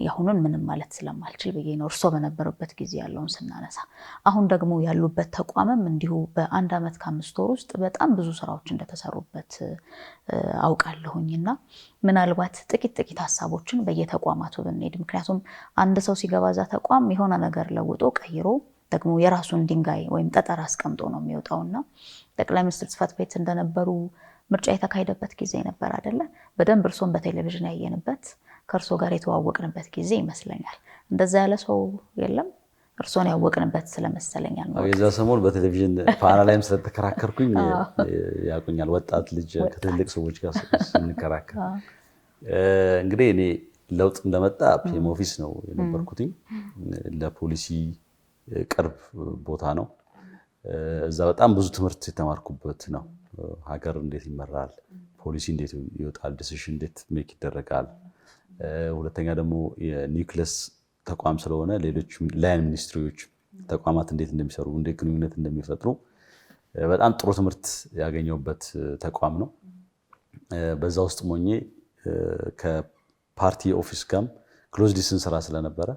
Speaker 2: ያሁኑን ምንም ማለት ስለማልችል ብዬ ነው እርሶ በነበሩበት ጊዜ ያለውን ስናነሳ። አሁን ደግሞ ያሉበት ተቋምም እንዲሁ በ1 ዓመት ከ5 ወር ውስጥ በጣም ብዙ ስራዎች እንደተሰሩበት አውቃለሁኝና ምናልባት ጥቂት ሀሳቦችን በየተቋማቱ ብንሄድ፣ ምክንያቱም አንድ ሰው ሲገባ እዛ ተቋም የሆነ ነገር ለውጦ ቀይሮ ደግሞ የራሱን ድንጋይ ወይም ጠጠር አስቀምጦ ነው የሚወጣውና ጠቅላይ ሚኒስትር ጽሕፈት ቤት እንደነበሩ ምርጫ የተካሄደበት ጊዜ ነበር አይደለ? በደንብ እርሶን በቴሌቪዥን ያየንበት ከእርሶ ጋር የተዋወቅንበት ጊዜ ይመስለኛል። እንደዛ ያለ ሰው የለም? እርሶን ያወቅንበት ስለመሰለኛል ነው።
Speaker 1: የዛ ሰሞን በቴሌቪዥን ፋና ላይም ስለተከራከርኩኝ ያቁኛል። ወጣት ልጅ ከትልቅ ሰዎች ጋር ስንከራከር እንግዲህ እኔ ለውጥ እንደመጣ ፒኤም ኦፊስ ነው የነበርኩትኝ። ለፖሊሲ ቅርብ ቦታ ነው። እዛ በጣም ብዙ ትምህርት የተማርኩበት ነው። ሀገር እንዴት ይመራል፣ ፖሊሲ እንዴት ይወጣል፣ ዲሲሽን እንዴት ሜክ ይደረጋል። ሁለተኛ ደግሞ የኒውክለስ ተቋም ስለሆነ ሌሎች ላይን ሚኒስትሪዎች ተቋማት እንዴት እንደሚሰሩ እንዴት ግንኙነት እንደሚፈጥሩ በጣም ጥሩ ትምህርት ያገኘሁበት ተቋም ነው። በዛ ውስጥ ሞኜ ከፓርቲ ኦፊስ ጋርም ክሎዝሊ ስንሰራ ስለነበረ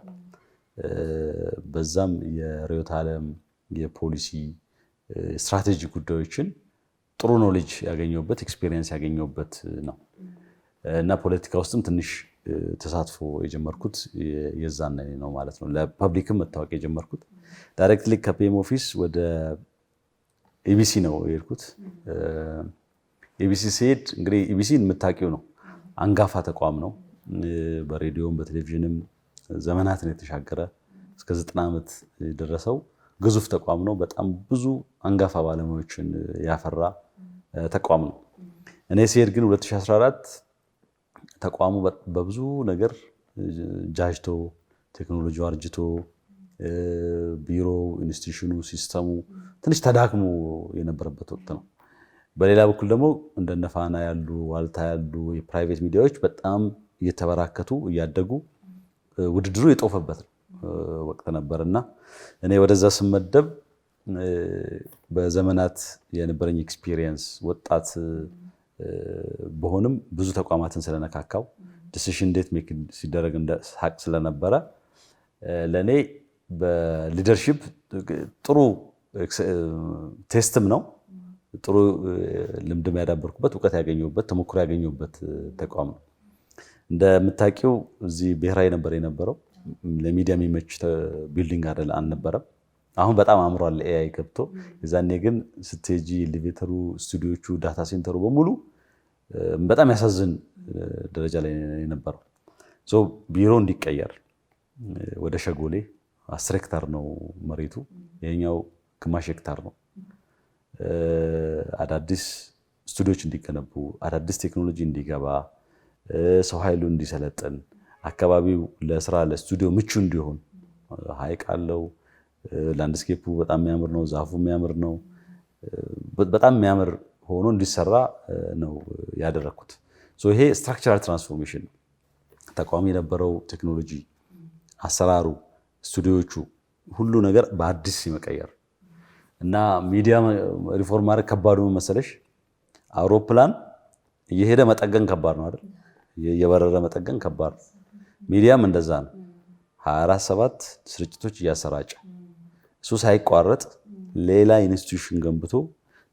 Speaker 1: በዛም የርዕዮተ ዓለም የፖሊሲ ስትራቴጂ ጉዳዮችን ጥሩ ኖሌጅ ያገኘሁበት ኤክስፔሪየንስ ያገኘሁበት ነው እና ፖለቲካ ውስጥም ትንሽ ተሳትፎ የጀመርኩት የዛን ነው ማለት ነው። ለፐብሊክም መታወቅ የጀመርኩት ዳይሬክትሊ ከፒኤም ኦፊስ ወደ ኢቢሲ ነው የሄድኩት። ኢቢሲ ሲሄድ እንግዲህ ኢቢሲን የምታውቂው ነው፣ አንጋፋ ተቋም ነው። በሬዲዮም በቴሌቪዥንም ዘመናትን የተሻገረ እስከ 90 ዓመት የደረሰው ግዙፍ ተቋም ነው። በጣም ብዙ አንጋፋ ባለሙያዎችን ያፈራ ተቋም ነው። እኔ ሲሄድ ግን 2014 ተቋሙ በብዙ ነገር ጃጅቶ ቴክኖሎጂው አርጅቶ ቢሮ ኢንስቲትዩሽኑ ሲስተሙ ትንሽ ተዳክሞ የነበረበት ወቅት ነው። በሌላ በኩል ደግሞ እንደነ ፋና ያሉ ዋልታ ያሉ የፕራይቬት ሚዲያዎች በጣም እየተበራከቱ እያደጉ ውድድሩ የጦፈበት ወቅት ነበርና እኔ ወደዛ ስመደብ በዘመናት የነበረኝ ኤክስፒሪየንስ ወጣት በሆንም ብዙ ተቋማትን ስለነካካው ዲሲሽን እንዴት ሜክ ሲደረግ ሳቅ ስለነበረ ለኔ በሊደርሺፕ ጥሩ ቴስትም ነው። ጥሩ ልምድም ያዳበርኩበት እውቀት ያገኘሁበት ተሞክሮ ያገኘሁበት ተቋም ነው። እንደምታውቂው እዚህ ብሔራዊ ነበር የነበረው ለሚዲያ የሚመች ቢልዲንግ አይደል አልነበረም። አሁን በጣም አምሯል ኤአይ ገብቶ። የዛኔ ግን ስትሄጂ ኤሌቬተሩ፣ ስቱዲዮቹ፣ ዳታ ሴንተሩ በሙሉ በጣም ያሳዝን ደረጃ ላይ የነበረው። ቢሮ እንዲቀየር ወደ ሸጎሌ 10 ሄክታር ነው መሬቱ፣ ይሄኛው ግማሽ ሄክታር ነው። አዳዲስ ስቱዲዮች እንዲገነቡ፣ አዳዲስ ቴክኖሎጂ እንዲገባ፣ ሰው ኃይሉ እንዲሰለጥን፣ አካባቢው ለስራ ለስቱዲዮ ምቹ እንዲሆን፣ ሀይቅ አለው፣ ላንድስኬፑ በጣም የሚያምር ነው፣ ዛፉ የሚያምር ነው፣ በጣም የሚያምር ሆኖ እንዲሰራ ነው ያደረኩት። ይሄ ስትራክቸራል ትራንስፎርሜሽን ነው። ተቋም የነበረው ቴክኖሎጂ፣ አሰራሩ፣ ስቱዲዮቹ፣ ሁሉ ነገር በአዲስ መቀየር እና ሚዲያ ሪፎርም ማድረግ ከባዱ መሰለሽ፣ አውሮፕላን እየሄደ መጠገን ከባድ ነው አይደል? እየበረረ መጠገን ከባድ ነው። ሚዲያም እንደዛ ነው። 24/7 ስርጭቶች እያሰራጨ እሱ ሳይቋረጥ ሌላ ኢንስቲትዩሽን ገንብቶ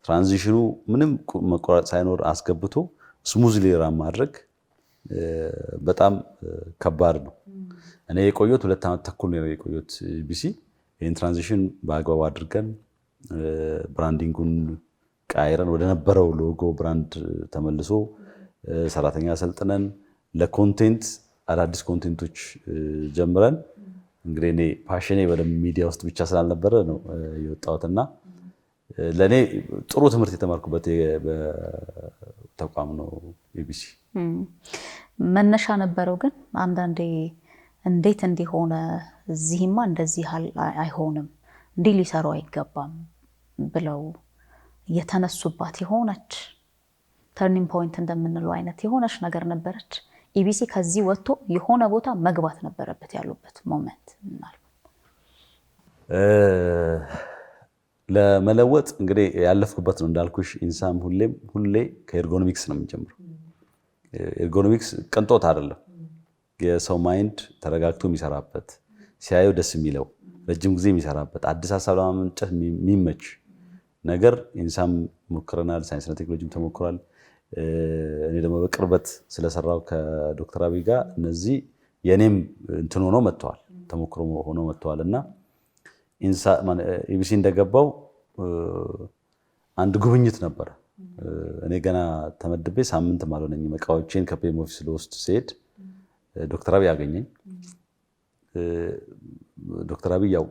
Speaker 1: ትራንዚሽኑ ምንም መቋረጥ ሳይኖር አስገብቶ ስሙዝሊ ራን ማድረግ በጣም ከባድ ነው። እኔ የቆየሁት 2 ዓመት ተኩል ነው የቆየሁት ኢቢሲ። ይህን ትራንዚሽን በአግባቡ አድርገን ብራንዲንጉን ቀይረን ወደ ነበረው ሎጎ ብራንድ ተመልሶ ሰራተኛ ሰልጥነን ለኮንቴንት አዳዲስ ኮንቴንቶች ጀምረን እንግዲህ እኔ ፓሽኔ በደንብ ሚዲያ ውስጥ ብቻ ስላልነበረ ነው የወጣሁትና ለእኔ ጥሩ ትምህርት የተማርኩበት ተቋም ነው ኢቢሲ።
Speaker 2: መነሻ ነበረው ግን አንዳንዴ እንዴት እንዲሆነ እዚህማ እንደዚህ አይሆንም እንዲህ ሊሰሩ አይገባም ብለው የተነሱባት የሆነች ተርኒንግ ፖይንት እንደምንለው አይነት የሆነች ነገር ነበረች። ኢቢሲ ከዚህ ወጥቶ የሆነ ቦታ መግባት ነበረበት ያሉበት ሞመንት
Speaker 1: ለመለወጥ እንግዲህ ያለፍኩበት ነው እንዳልኩሽ። ኢንሳም ሁሌ ከኤርጎኖሚክስ ነው የምንጀምረው። ኤርጎኖሚክስ ቅንጦት አይደለም። የሰው ማይንድ ተረጋግቶ የሚሰራበት፣ ሲያየው ደስ የሚለው፣ ረጅም ጊዜ የሚሰራበት፣ አዲስ ሀሳብ ለማመንጨት የሚመች ነገር ኢንሳም ሞክረናል። ሳይንስና ቴክኖሎጂም ተሞክሯል። እኔ ደግሞ በቅርበት ስለሰራው ከዶክተር አብይ ጋር እነዚህ የኔም እንትን ሆኖ መጥተዋል፣ ተሞክሮ ሆኖ መጥተዋል እና ኢቢሲ እንደገባው አንድ ጉብኝት ነበረ። እኔ ገና ተመድቤ ሳምንት አልሆነኝም። እቃዎቼን ከፔም ኦፊስ ለውስጥ ሲሄድ ዶክተር አብይ አገኘኝ። ዶክተር አብይ ያው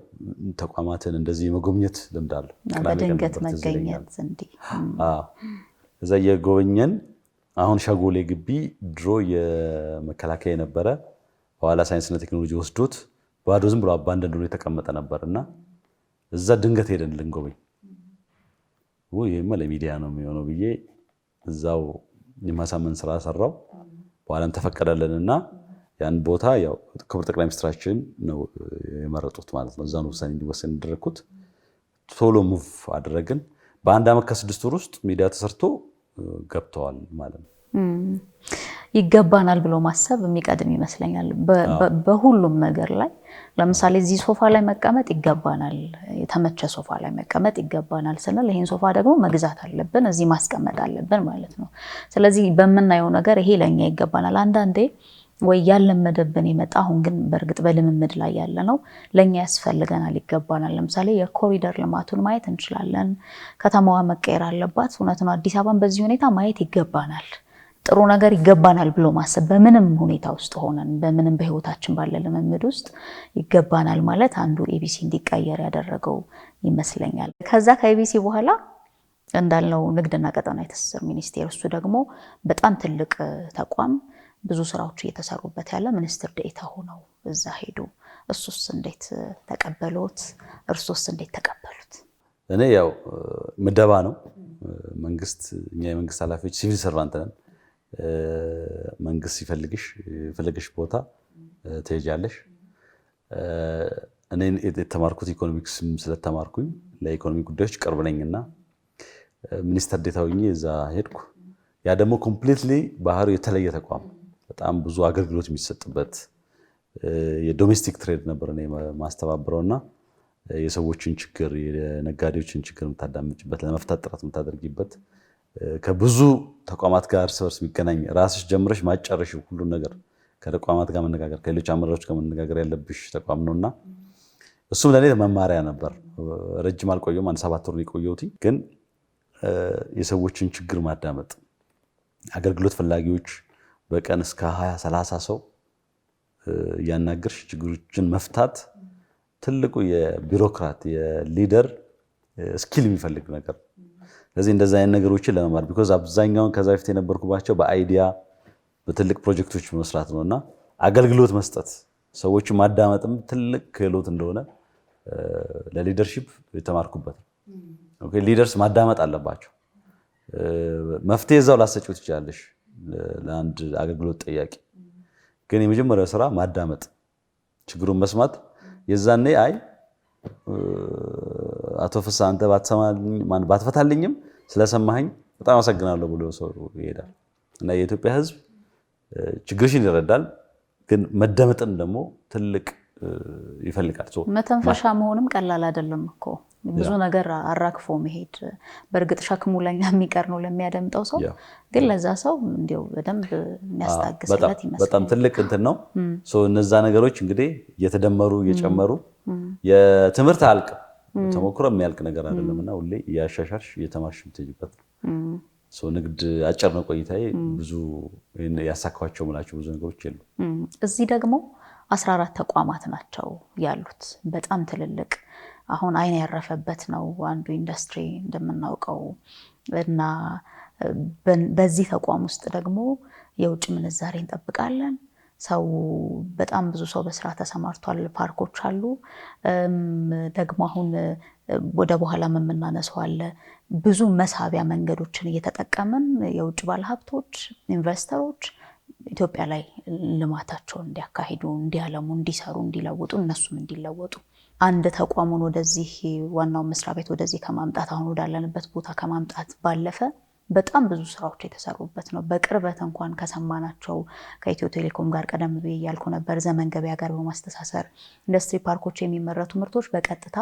Speaker 1: ተቋማትን እንደዚህ የመጎብኘት ልምድ አለው።
Speaker 2: በድንገት መገኘት እንዲህ
Speaker 1: እዛ የጎበኘን። አሁን ሸጎሌ ግቢ ድሮ የመከላከያ የነበረ በኋላ ሳይንስና ቴክኖሎጂ ወስዶት ባዶ ዝም ብሎ አባንደን ብሎ የተቀመጠ ነበር እና እዛ ድንገት ሄደን ልንጎበኝ ይሄማ ለሚዲያ ነው የሚሆነው ብዬ እዛው የማሳመን ስራ ሰራው። በኋላም ተፈቀደልንና ያን ቦታ ያው ክቡር ጠቅላይ ሚኒስትራችን ነው የመረጡት ማለት ነው። እዛን ውሳኔ እንዲወሰን ያደረኩት። ቶሎ ሙቭ አደረግን። በአንድ ዓመት ከ6 ወር ውስጥ ሚዲያ ተሰርቶ ገብተዋል ማለት ነው።
Speaker 2: ይገባናል ብሎ ማሰብ የሚቀድም ይመስለኛል በሁሉም ነገር ላይ። ለምሳሌ እዚህ ሶፋ ላይ መቀመጥ ይገባናል፣ የተመቸ ሶፋ ላይ መቀመጥ ይገባናል ስንል ይሄን ሶፋ ደግሞ መግዛት አለብን፣ እዚህ ማስቀመጥ አለብን ማለት ነው። ስለዚህ በምናየው ነገር ይሄ ለኛ ይገባናል። አንዳንዴ ወይ ያለመደብን የመጣ አሁን ግን በእርግጥ በልምምድ ላይ ያለ ነው ለኛ ያስፈልገናል፣ ይገባናል። ለምሳሌ የኮሪደር ልማቱን ማየት እንችላለን። ከተማዋ መቀየር አለባት። እውነት ነው። አዲስ አበባን በዚህ ሁኔታ ማየት ይገባናል። ጥሩ ነገር ይገባናል ብሎ ማሰብ በምንም ሁኔታ ውስጥ ሆነን በምንም በህይወታችን ባለ ልምምድ ውስጥ ይገባናል ማለት አንዱ ኢቢሲ እንዲቀየር ያደረገው ይመስለኛል። ከዛ ከኢቢሲ በኋላ እንዳልነው ንግድና ቀጠናዊ ትስስር ሚኒስቴር፣ እሱ ደግሞ በጣም ትልቅ ተቋም፣ ብዙ ስራዎች እየተሰሩበት ያለ ሚኒስትር ዴኤታ ሆነው እዛ ሄዱ። እሱስ እንዴት ተቀበሉት? እርሶስ እንዴት ተቀበሉት?
Speaker 1: እኔ ያው ምደባ ነው መንግስት፣ እኛ የመንግስት ኃላፊዎች ሲቪል ሰርቫንት ነን። መንግስት ሲፈልግሽ ቦታ ትሄጃለሽ። እኔ የተማርኩት ኢኮኖሚክስም ስለተማርኩኝ ለኢኮኖሚ ጉዳዮች ቅርብ ነኝና ሚኒስተር ዴኤታ ሆኜ እዛ ሄድኩ። ያ ደግሞ ኮምፕሊትሊ ባህሪው የተለየ ተቋም፣ በጣም ብዙ አገልግሎት የሚሰጥበት የዶሜስቲክ ትሬድ ነበር እኔ ማስተባብረውና የሰዎችን ችግር የነጋዴዎችን ችግር የምታዳምጭበት፣ ለመፍታት ጥረት የምታደርጊበት፣ ከብዙ ተቋማት ጋር እርስ በርስ የሚገናኝ ራስሽ ጀምረሽ ማጨረሽ ሁሉ ነገር ከተቋማት ጋር መነጋገር ከሌሎች አመራሮች ጋር መነጋገር ያለብሽ ተቋም ነውና እሱም ለኔ መማሪያ ነበር። ረጅም አልቆየሁም፣ 7 ወር ነው የቆየሁት። ግን የሰዎችን ችግር ማዳመጥ፣ አገልግሎት ፈላጊዎች በቀን እስከ 20-30 ሰው እያናገርሽ ችግሮችን መፍታት ትልቁ የቢሮክራት የሊደር ስኪል የሚፈልግ ነገር። ስለዚህ እንደዛ አይነት ነገሮችን ለመማር ቢኮዝ አብዛኛውን ከዛ በፊት የነበርኩባቸው በአይዲያ በትልቅ ፕሮጀክቶች መስራት ነውና አገልግሎት መስጠት ሰዎችን ማዳመጥም ትልቅ ክህሎት እንደሆነ ለሊደርሺፕ የተማርኩበት ነው። ኦኬ ሊደርስ ማዳመጥ አለባቸው። መፍትሄ እዛው ላሰጪው ትችላለሽ ለአንድ አገልግሎት ጠያቂ፣ ግን የመጀመሪያው ስራ ማዳመጥ፣ ችግሩን መስማት። የዛኔ አይ አቶ ፍስሐ አንተ ባትፈታልኝም ስለሰማኸኝ በጣም አመሰግናለሁ ብሎ ሰው ይሄዳል። እና የኢትዮጵያ ሕዝብ ችግርሽን ይረዳል፣ ግን መደመጥን ደግሞ ትልቅ ይፈልጋል።
Speaker 2: መተንፈሻ መሆንም ቀላል አይደለም እኮ ብዙ ነገር አራክፎ መሄድ። በእርግጥ ሸክሙ ለኛ የሚቀር ነው ለሚያደምጠው ሰው፣ ግን ለዛ ሰው እንዲያው በደንብ የሚያስታግስለት ይመስላል። በጣም
Speaker 1: ትልቅ እንትን ነው። እነዛ ነገሮች እንግዲህ እየተደመሩ እየጨመሩ የትምህርት አያልቅም፣ ተሞክሮ የሚያልቅ ነገር አይደለምና ሁሌ እያሻሻልሽ እየተማርሽ የምትሄጂበት ነው። ንግድ አጭር ነው ቆይታዬ። ብዙ ያሳካኋቸው የምላቸው ብዙ ነገሮች የሉ።
Speaker 2: እዚህ ደግሞ 14 ተቋማት ናቸው ያሉት፣ በጣም ትልልቅ። አሁን አይን ያረፈበት ነው አንዱ ኢንዱስትሪ እንደምናውቀው እና በዚህ ተቋም ውስጥ ደግሞ የውጭ ምንዛሬ እንጠብቃለን። ሰው በጣም ብዙ ሰው በስራ ተሰማርቷል። ፓርኮች አሉ። ደግሞ አሁን ወደ በኋላ የምናነሳው አለ። ብዙ መሳቢያ መንገዶችን እየተጠቀምን የውጭ ባለሀብቶች፣ ኢንቨስተሮች ኢትዮጵያ ላይ ልማታቸውን እንዲያካሂዱ፣ እንዲያለሙ፣ እንዲሰሩ፣ እንዲለውጡ፣ እነሱም እንዲለወጡ አንድ ተቋሙን ወደዚህ ዋናው መስሪያ ቤት ወደዚህ ከማምጣት አሁን ወዳለንበት ቦታ ከማምጣት ባለፈ በጣም ብዙ ስራዎች የተሰሩበት ነው። በቅርበት እንኳን ከሰማናቸው ከኢትዮ ቴሌኮም ጋር ቀደም ብዬ እያልኩ ነበር፣ ዘመን ገበያ ጋር በማስተሳሰር ኢንዱስትሪ ፓርኮች የሚመረቱ ምርቶች በቀጥታ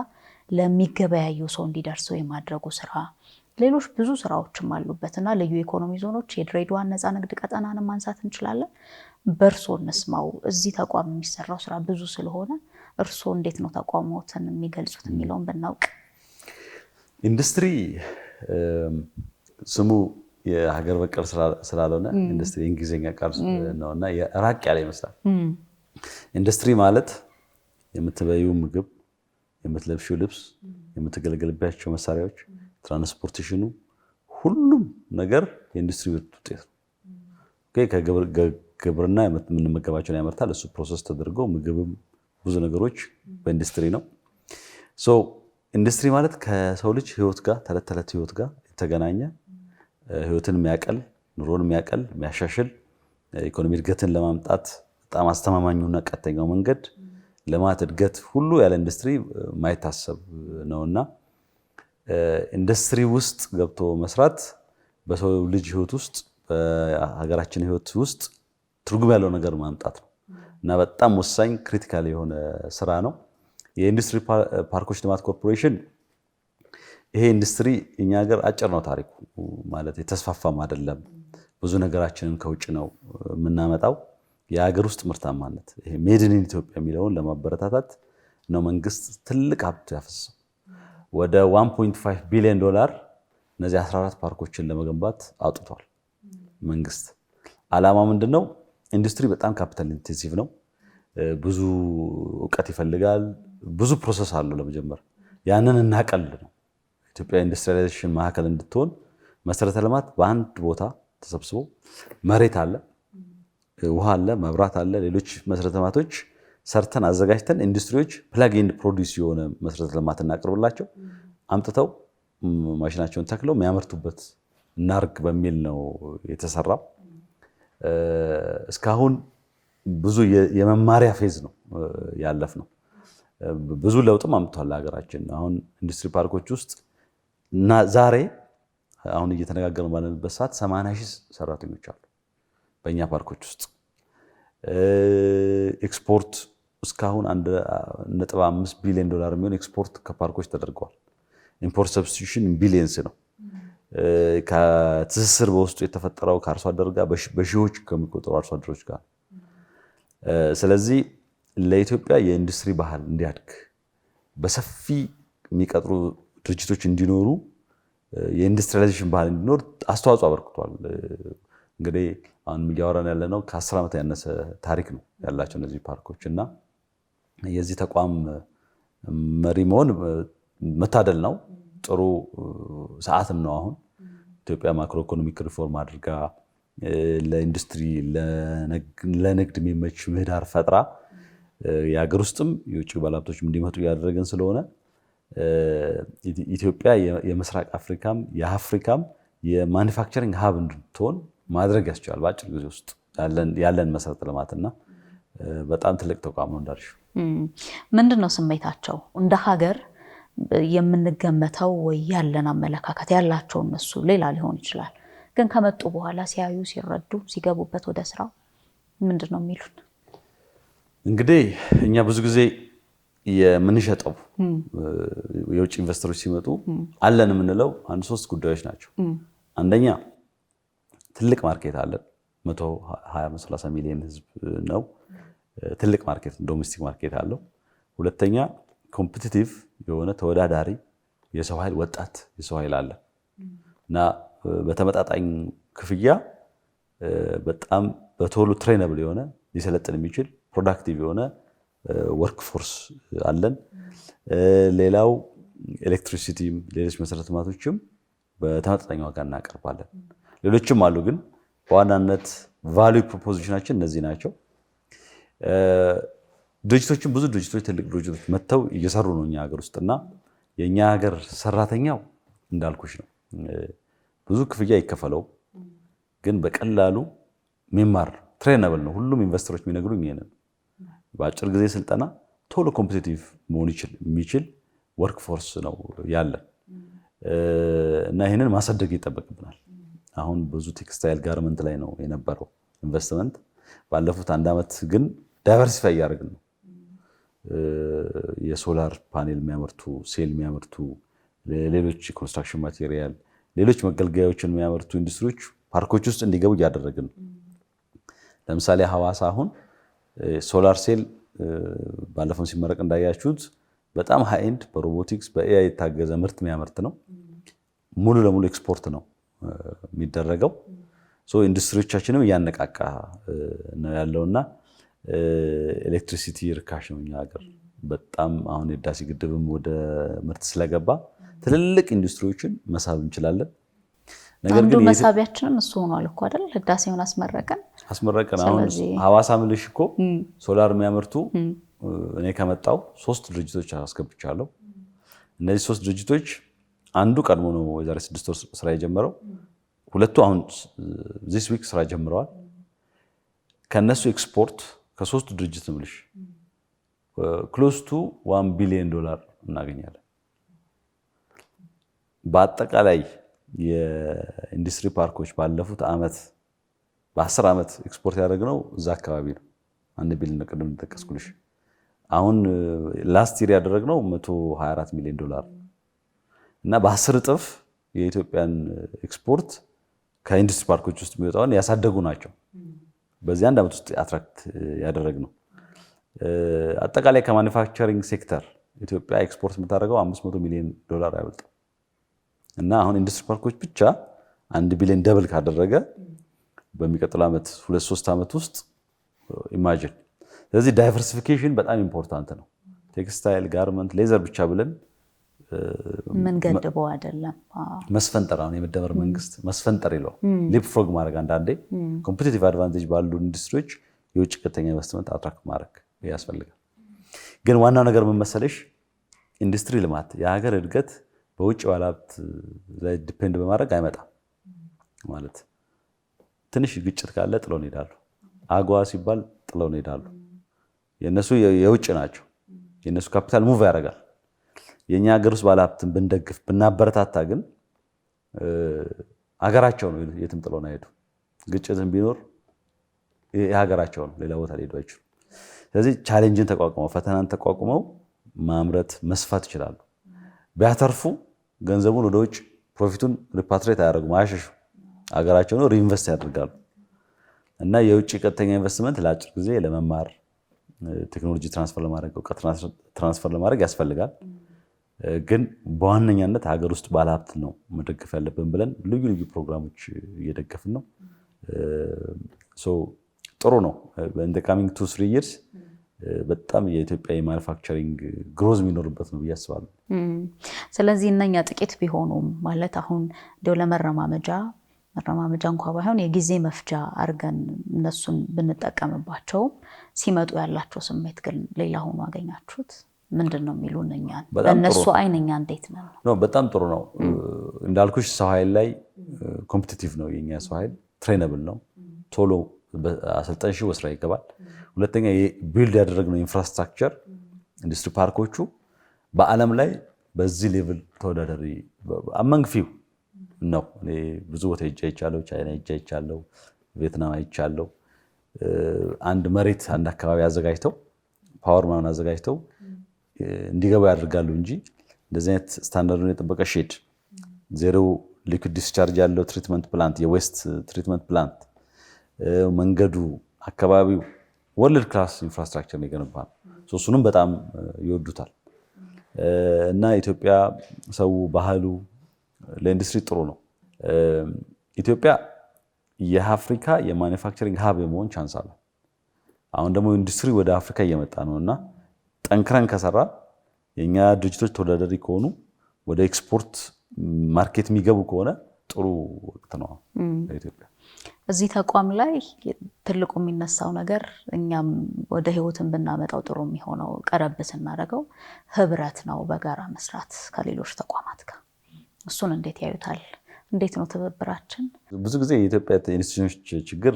Speaker 2: ለሚገበያዩ ሰው እንዲደርሱ የማድረጉ ስራ፣ ሌሎች ብዙ ስራዎችም አሉበትና ልዩ ኢኮኖሚ ዞኖች፣ የድሬዳዋን ነፃ ንግድ ቀጠናን ማንሳት እንችላለን። በእርሶ እንስማው። እዚህ ተቋም የሚሰራው ስራ ብዙ ስለሆነ እርሶ እንዴት ነው ተቋሞትን የሚገልጹት የሚለውን ብናውቅ።
Speaker 1: ኢንዱስትሪ ስሙ የሀገር በቀል ስላልሆነ ኢንዱስትሪ የእንግሊዝኛ ቃል ነውና ራቅ ያለ ይመስላል። ኢንዱስትሪ ማለት የምትበይው ምግብ፣ የምትለብሺው ልብስ፣ የምትገለገልባቸው መሳሪያዎች፣ ትራንስፖርቴሽኑ፣ ሁሉም ነገር የኢንዱስትሪ ውጤት ነው። ከግብርና የምንመገባቸውን ያመርታል። እሱ ፕሮሰስ ተደርጎ ምግብም ብዙ ነገሮች በኢንዱስትሪ ነው። ኢንዱስትሪ ማለት ከሰው ልጅ ህይወት ጋር ተዕለት ተዕለት ህይወት ጋር የተገናኘ ህይወትን የሚያቀል፣ ኑሮን የሚያቀል፣ የሚያሻሽል፣ ኢኮኖሚ እድገትን ለማምጣት በጣም አስተማማኙና ቀጥተኛው መንገድ ልማት፣ እድገት ሁሉ ያለ ኢንዱስትሪ ማይታሰብ ነውና ኢንዱስትሪ ውስጥ ገብቶ መስራት በሰው ልጅ ህይወት ውስጥ በሀገራችን ህይወት ውስጥ ትርጉም ያለው ነገር ማምጣት ነው እና በጣም ወሳኝ ክሪቲካል የሆነ ስራ ነው። የኢንዱስትሪ ፓርኮች ልማት ኮርፖሬሽን ይሄ ኢንዱስትሪ እኛ ሀገር አጭር ነው ታሪኩ፣ ማለት የተስፋፋም አይደለም። ብዙ ነገራችንን ከውጭ ነው የምናመጣው። የሀገር ውስጥ ምርታማነት ይሄ ሜድ ኢን ኢትዮጵያ የሚለውን ለማበረታታት ነው መንግስት ትልቅ ሀብት ያፈሰሰው። ወደ 1.5 ቢሊዮን ዶላር እነዚህ 14 ፓርኮችን ለመገንባት አውጥቷል መንግስት። ዓላማ ምንድነው? ኢንዱስትሪ በጣም ካፒታል ኢንቴንሲቭ ነው። ብዙ እውቀት ይፈልጋል። ብዙ ፕሮሰስ አለው ለመጀመር። ያንን እናቀል ነው። ኢትዮጵያ ኢንዱስትሪያላይዜሽን ማዕከል እንድትሆን መሰረተ ልማት በአንድ ቦታ ተሰብስቦ መሬት አለ፣ ውሃ አለ፣ መብራት አለ፣ ሌሎች መሰረተ ልማቶች ሰርተን አዘጋጅተን ኢንዱስትሪዎች ፕላግ ኤንድ ፕሮዲዩስ የሆነ መሰረተ ልማት እናቅርብላቸው፣ አምጥተው ማሽናቸውን ተክለው የሚያመርቱበት እናርግ በሚል ነው የተሰራው። እስካሁን ብዙ የመማሪያ ፌዝ ነው ያለፍ ነው። ብዙ ለውጥም አምጥቷል ሀገራችን። አሁን ኢንዱስትሪ ፓርኮች ውስጥ እና ዛሬ አሁን እየተነጋገርን ባለንበት ሰዓት 80,000 ሰራተኞች አሉ በእኛ ፓርኮች ውስጥ። ኤክስፖርት እስካሁን 1.5 ቢሊዮን ዶላር የሚሆን ኤክስፖርት ከፓርኮች ተደርገዋል። ኢምፖርት ሰብስቲቱሽን ቢሊየንስ ነው። ከትስስር በውስጡ የተፈጠረው ከአርሶ አደር ጋር በሺዎች ከሚቆጠሩ አርሶ አደሮች ጋር ስለዚህ ለኢትዮጵያ የኢንዱስትሪ ባህል እንዲያድግ በሰፊ የሚቀጥሩ ድርጅቶች እንዲኖሩ የኢንዱስትሪያላይዜሽን ባህል እንዲኖር አስተዋጽኦ አበርክቷል። እንግዲህ አሁን እያወራን ያለነው ከ10 ዓመት ያነሰ ታሪክ ነው ያላቸው እነዚህ ፓርኮች እና የዚህ ተቋም መሪ መሆን መታደል ነው። ጥሩ ሰዓትም ነው። አሁን ኢትዮጵያ ማክሮ ኢኮኖሚክ ሪፎርም አድርጋ ለኢንዱስትሪ ለንግድ የሚመች ምህዳር ፈጥራ የሀገር ውስጥም የውጭ ባለሀብቶችም እንዲመጡ እያደረገን ስለሆነ ኢትዮጵያ የምስራቅ አፍሪካም የአፍሪካም የማኒፋክቸሪንግ ሀብ እንድትሆን ማድረግ ያስችላል። በአጭር ጊዜ ውስጥ ያለን መሰረተ ልማትና በጣም ትልቅ ተቋም ነው እንዳልሽው።
Speaker 2: ምንድን ነው ስሜታቸው እንደ ሀገር የምንገመተው ወይ ያለን አመለካከት ያላቸው እነሱ ሌላ ሊሆን ይችላል። ግን ከመጡ በኋላ ሲያዩ ሲረዱ ሲገቡበት ወደ ስራው ምንድን ነው የሚሉን?
Speaker 1: እንግዲህ እኛ ብዙ ጊዜ የምንሸጠው የውጭ ኢንቨስተሮች ሲመጡ አለን የምንለው 1-3 ጉዳዮች ናቸው። አንደኛ ትልቅ ማርኬት አለን። 120-130 ሚሊዮን ህዝብ ነው። ትልቅ ማርኬት ዶሜስቲክ ማርኬት አለው። ሁለተኛ ኮምፒቲቲቭ የሆነ ተወዳዳሪ የሰው ኃይል ወጣት የሰው ኃይል አለ እና በተመጣጣኝ ክፍያ በጣም በቶሎ ትሬነብል የሆነ ሊሰለጥን የሚችል ፕሮዳክቲቭ የሆነ ወርክ ፎርስ አለን። ሌላው ኤሌክትሪሲቲም ሌሎች መሰረተ ልማቶችም በተመጣጣኝ ዋጋ እናቀርባለን። ሌሎችም አሉ፣ ግን በዋናነት ቫልዩ ፕሮፖዚሽናችን እነዚህ ናቸው። ድርጅቶችን ብዙ ድርጅቶች ትልቅ ድርጅቶች መጥተው እየሰሩ ነው እኛ ሀገር ውስጥና የእኛ ሀገር ሰራተኛው እንዳልኩሽ ነው። ብዙ ክፍያ ይከፈለው፣ ግን በቀላሉ ሚማር ትሬነብል ነው። ሁሉም ኢንቨስተሮች የሚነግሩኝ ይሄንን በአጭር ጊዜ ስልጠና ቶሎ ኮምፒቲቲቭ መሆን የሚችል ወርክ ፎርስ ነው ያለን እና ይህንን ማሳደግ ይጠበቅብናል። አሁን ብዙ ቴክስታይል ጋርመንት ላይ ነው የነበረው ኢንቨስትመንት። ባለፉት 1 ዓመት ግን ዳይቨርሲፋይ እያደረግን ነው። የሶላር ፓኔል የሚያመርቱ፣ ሴል የሚያመርቱ፣ ሌሎች ኮንስትራክሽን ማቴሪያል፣ ሌሎች መገልገያዎችን የሚያመርቱ ኢንዱስትሪዎች ፓርኮች ውስጥ እንዲገቡ እያደረግን ነው። ለምሳሌ ሐዋሳ አሁን ሶላር ሴል ባለፈው ሲመረቅ እንዳያችሁት በጣም ሃይ ኤንድ በሮቦቲክስ በኤአይ የታገዘ ምርት የሚያመርት ነው። ሙሉ ለሙሉ ኤክስፖርት ነው የሚደረገው። ኢንዱስትሪዎቻችንም እያነቃቃ ነው ያለውና ኤሌክትሪሲቲ ርካሽ ነው እኛ ሀገር በጣም አሁን የህዳሴ ግድብም ወደ ምርት ስለገባ ትልልቅ ኢንዱስትሪዎችን መሳብ እንችላለን።
Speaker 2: ነገር ግን መሳቢያችንም እሱ ሆኗል እኮ አይደል? ህዳሴውን አስመረቀን። አሁን
Speaker 1: ሐዋሳ ምልሽ እኮ ሶላር የሚያመርቱ እኔ ከመጣው 3 ድርጅቶች አስገብቻለሁ። እነዚህ 3 ድርጅቶች አንዱ ቀድሞ ነው የዛሬ 6 ወር ስራ የጀመረው፣ 2ቱ አሁን ዚስ ዊክ ስራ ጀምረዋል። ከነሱ ኤክስፖርት ከ3ቱ ድርጅት ነው ምልሽ ክሎዝ ቱ $1 ቢሊዮን እናገኛለን። በአጠቃላይ የኢንዱስትሪ ፓርኮች ባለፉት ዓመት በ10 ዓመት ኤክስፖርት ያደረግነው እዛ አካባቢ ነው። 1 ቢሊዮን ቅድም ተጠቀስኩልሽ። አሁን ላስት ይር ያደረግነው $124 ሚሊዮን እና በ10 እጥፍ የኢትዮጵያን ኤክስፖርት ከኢንዱስትሪ ፓርኮች ውስጥ የሚወጣውን ያሳደጉ ናቸው። በዚህ 1 ዓመት ውስጥ አትራክት ያደረግነው አጠቃላይ ከማኒፋክቸሪንግ ሴክተር ኢትዮጵያ ኤክስፖርት የምታደርገው $500 ሚሊዮን አይበልጥም። እና አሁን ኢንዱስትሪ ፓርኮች ብቻ 1 ቢሊዮን ደብል ካደረገ በሚቀጥለው ዓመት 2-3 ዓመት ውስጥ ኢማጂን። ስለዚህ ዳይቨርሲፊኬሽን በጣም ኢምፖርታንት ነው። ቴክስታይል፣ ጋርመንት፣ ሌዘር ብቻ ብለን
Speaker 2: ምን ገድበው አይደለም
Speaker 1: መስፈንጠር። አሁን የመደመር መንግስት መስፈንጠር ይለው ሊፕ ፍሮግ ማድረግ አንዳንዴ ኮምፒቲቲቭ አድቫንቴጅ ባሉ ኢንዱስትሪዎች የውጭ ቀጥተኛ ኢንቨስትመንት አትራክት ማድረግ ያስፈልጋል። ግን ዋናው ነገር ምን መሰለሽ፣ ኢንዱስትሪ ልማት የሀገር እድገት በውጭ ባለሀብት ላይ ዲፔንድ በማድረግ አይመጣም። ማለት ትንሽ ግጭት ካለ ጥለው ይሄዳሉ። አጓ ሲባል ጥለው ይሄዳሉ። የነሱ የውጭ ናቸው። የነሱ ካፒታል ሙቭ ያደርጋል። የኛ ሀገር ውስጥ ባለሀብትን ብንደግፍ ብናበረታታ ግን ሀገራቸው ነው የትም ጥለው ነው ሄዱ። ግጭትን ቢኖር የሀገራቸው ነው፣ ሌላ ቦታ ሊሄዱ አይችሉም። ስለዚህ ቻሌንጅን ተቋቁመው ፈተናን ተቋቁመው ማምረት መስፋት ይችላሉ። ቢያተርፉ ገንዘቡን ወደ ውጭ ፕሮፊቱን ሪፓትሬት አያደርጉም፣ አያሸሹ። ሀገራቸው ነው ሪኢንቨስት ያደርጋሉ። እና የውጭ ቀጥተኛ ኢንቨስትመንት ለአጭር ጊዜ ለመማር ቴክኖሎጂ ትራንስፈር ለማድረግ እውቀት ትራንስፈር ለማድረግ ያስፈልጋል። ግን በዋነኛነት ሀገር ውስጥ ባለሀብት ነው መደገፍ ያለብን ብለን ልዩ ልዩ ፕሮግራሞች እየደገፍን ነው። ጥሩ ነው። እንደ ካሚንግ 2-3 years በጣም የኢትዮጵያ የማኑፋክቸሪንግ ግሮዝ የሚኖርበት ነው ብዬ አስባለሁ።
Speaker 2: ስለዚህ እነኛ ጥቂት ቢሆኑም ማለት አሁን እንደው ለመረማመጃ እንኳ ባይሆን የጊዜ መፍጃ አድርገን እነሱን ብንጠቀምባቸው ሲመጡ ያላቸው ስሜት ግን ሌላ ሆኖ አገኛችሁት? ምንድን ነው የሚሉ እነሱ አይነኛ እንዴት ነው?
Speaker 1: በጣም ጥሩ ነው። እንዳልኩሽ ሰው ኃይል ላይ ኮምፒቲቲቭ ነው የኛ ሰው ኃይል፣ ትሬነብል ነው። ቶሎ አሰልጣኝ ወስራ ይገባል። ሁለተኛ ቢልድ ያደረግነው ኢንፍራስትራክቸር ኢንዱስትሪ ፓርኮቹ በዓለም ላይ በዚህ ሌቭል ተወዳዳሪ አመንግ ፊው ነው። እኔ ብዙ ቦታ ሄጄ አይቻለሁ። ቻይና ሄጄ አይቻለሁ። ቪየትናም አይቻለሁ። አንድ መሬት አንድ አካባቢ አዘጋጅተው ፓወር ምናምን አዘጋጅተው እንዲገቡ ያደርጋሉ እንጂ እንደዚህ አይነት ስታንዳርዱን የጠበቀ ሼድ፣ ዜሮ ሊኩዊድ ዲስቻርጅ ያለው ትሪትመንት ፕላንት፣ የዌስት ትሪትመንት ፕላንት፣ መንገዱ፣ አካባቢው ወርልድ ክላስ ኢንፍራስትራክቸር ነው የገነባ ነው። እሱንም በጣም ይወዱታል። እና ኢትዮጵያ ሰው ባህሉ ለኢንዱስትሪ ጥሩ ነው። ኢትዮጵያ የአፍሪካ የማኒፋክቸሪንግ ሀብ የመሆን ቻንስ አለ። አሁን ደግሞ ኢንዱስትሪ ወደ አፍሪካ እየመጣ ነው እና ጠንክረን ከሰራ የኛ ድርጅቶች ተወዳዳሪ ከሆኑ ወደ ኤክስፖርት ማርኬት የሚገቡ ከሆነ ጥሩ ወቅት ነው ለኢትዮጵያ።
Speaker 2: እዚህ ተቋም ላይ ትልቁ የሚነሳው ነገር እኛም ወደ ህይወትን ብናመጣው ጥሩ የሚሆነው ቀረብ ስናደርገው ህብረት ነው፣ በጋራ መስራት ከሌሎች ተቋማት ጋር። እሱን እንዴት ያዩታል? እንዴት ነው ትብብራችን? ብዙ
Speaker 1: ጊዜ የኢትዮጵያ ኢንስቲትዩሽኖች ችግር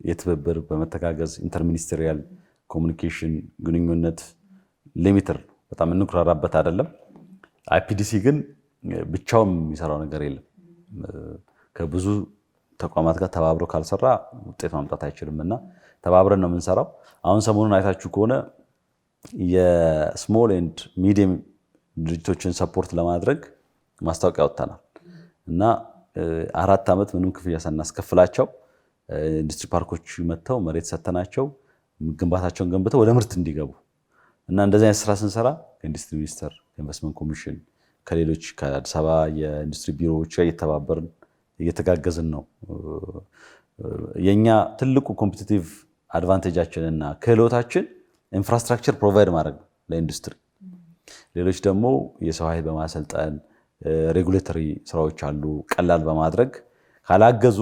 Speaker 1: የትብብር በመተጋገዝ ኢንተርሚኒስትሪያል ኮሚኒኬሽን ግንኙነት ሊሚትር በጣም እንኩራራበት አይደለም። አይፒዲሲ ግን ብቻውን የሚሰራው ነገር የለም። ከብዙ ተቋማት ጋር ተባብሮ ካልሰራ ውጤት ማምጣት አይችልም እና ተባብረን ነው የምንሰራው። አሁን ሰሞኑን አይታችሁ ከሆነ የስሞል ኤንድ ሚዲየም ድርጅቶችን ሰፖርት ለማድረግ ማስታወቂያ ወጥተናል እና 4 ዓመት ምንም ክፍያ ሳናስከፍላቸው ኢንዱስትሪ ፓርኮች መጥተው መሬት ሰተናቸው ግንባታቸውን ገንብተው ወደ ምርት እንዲገቡ እና እንደዚህ አይነት ስራ ስንሰራ ከኢንዱስትሪ ሚኒስቴር፣ ከኢንቨስትመንት ኮሚሽን፣ ከሌሎች ከአዲስ አበባ የኢንዱስትሪ ቢሮዎች ጋር እየተባበርን እየተጋገዝን ነው። የኛ ትልቁ ኮምፒቲቲቭ አድቫንቴጃችንና ክህሎታችን ኢንፍራስትራክቸር ፕሮቫይድ ማድረግ ለኢንዱስትሪ። ሌሎች ደግሞ የሰው ኃይል በማሰልጠን ሬጉሌተሪ ስራዎች አሉ ቀላል በማድረግ ካላገዙ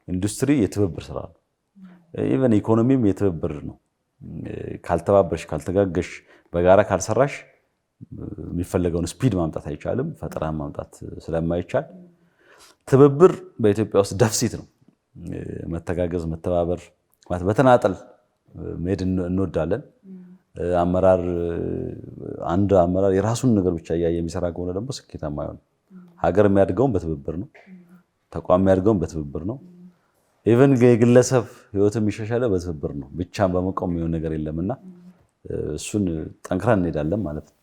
Speaker 1: ኢንዱስትሪ የትብብር ስራ ነው። ኢቨን ኢኮኖሚም የትብብር ነው። ካልተባበርሽ፣ ካልተጋገሽ፣ በጋራ ካልሰራሽ የሚፈለገውን ስፒድ ማምጣት አይቻልም። ፈጠራን ማምጣት ስለማይቻል ትብብር በኢትዮጵያ ውስጥ ደፍሲት ነው። መተጋገዝ፣ መተባበር ማለት በተናጠል መሄድ እንወዳለን። አመራር አንድ አመራር የራሱን ነገር ብቻ እያየ የሚሰራ ከሆነ ደግሞ ስኬታማ አይሆንም። ሀገር የሚያድገውን በትብብር ነው። ተቋም የሚያድገውን በትብብር ነው። ኢቨን የግለሰብ ህይወት የሚሻሻለው በትብብር ነው። ብቻን በመቆም የሚሆን ነገር የለምና እሱን ጠንክረን እንሄዳለን ማለት ነው።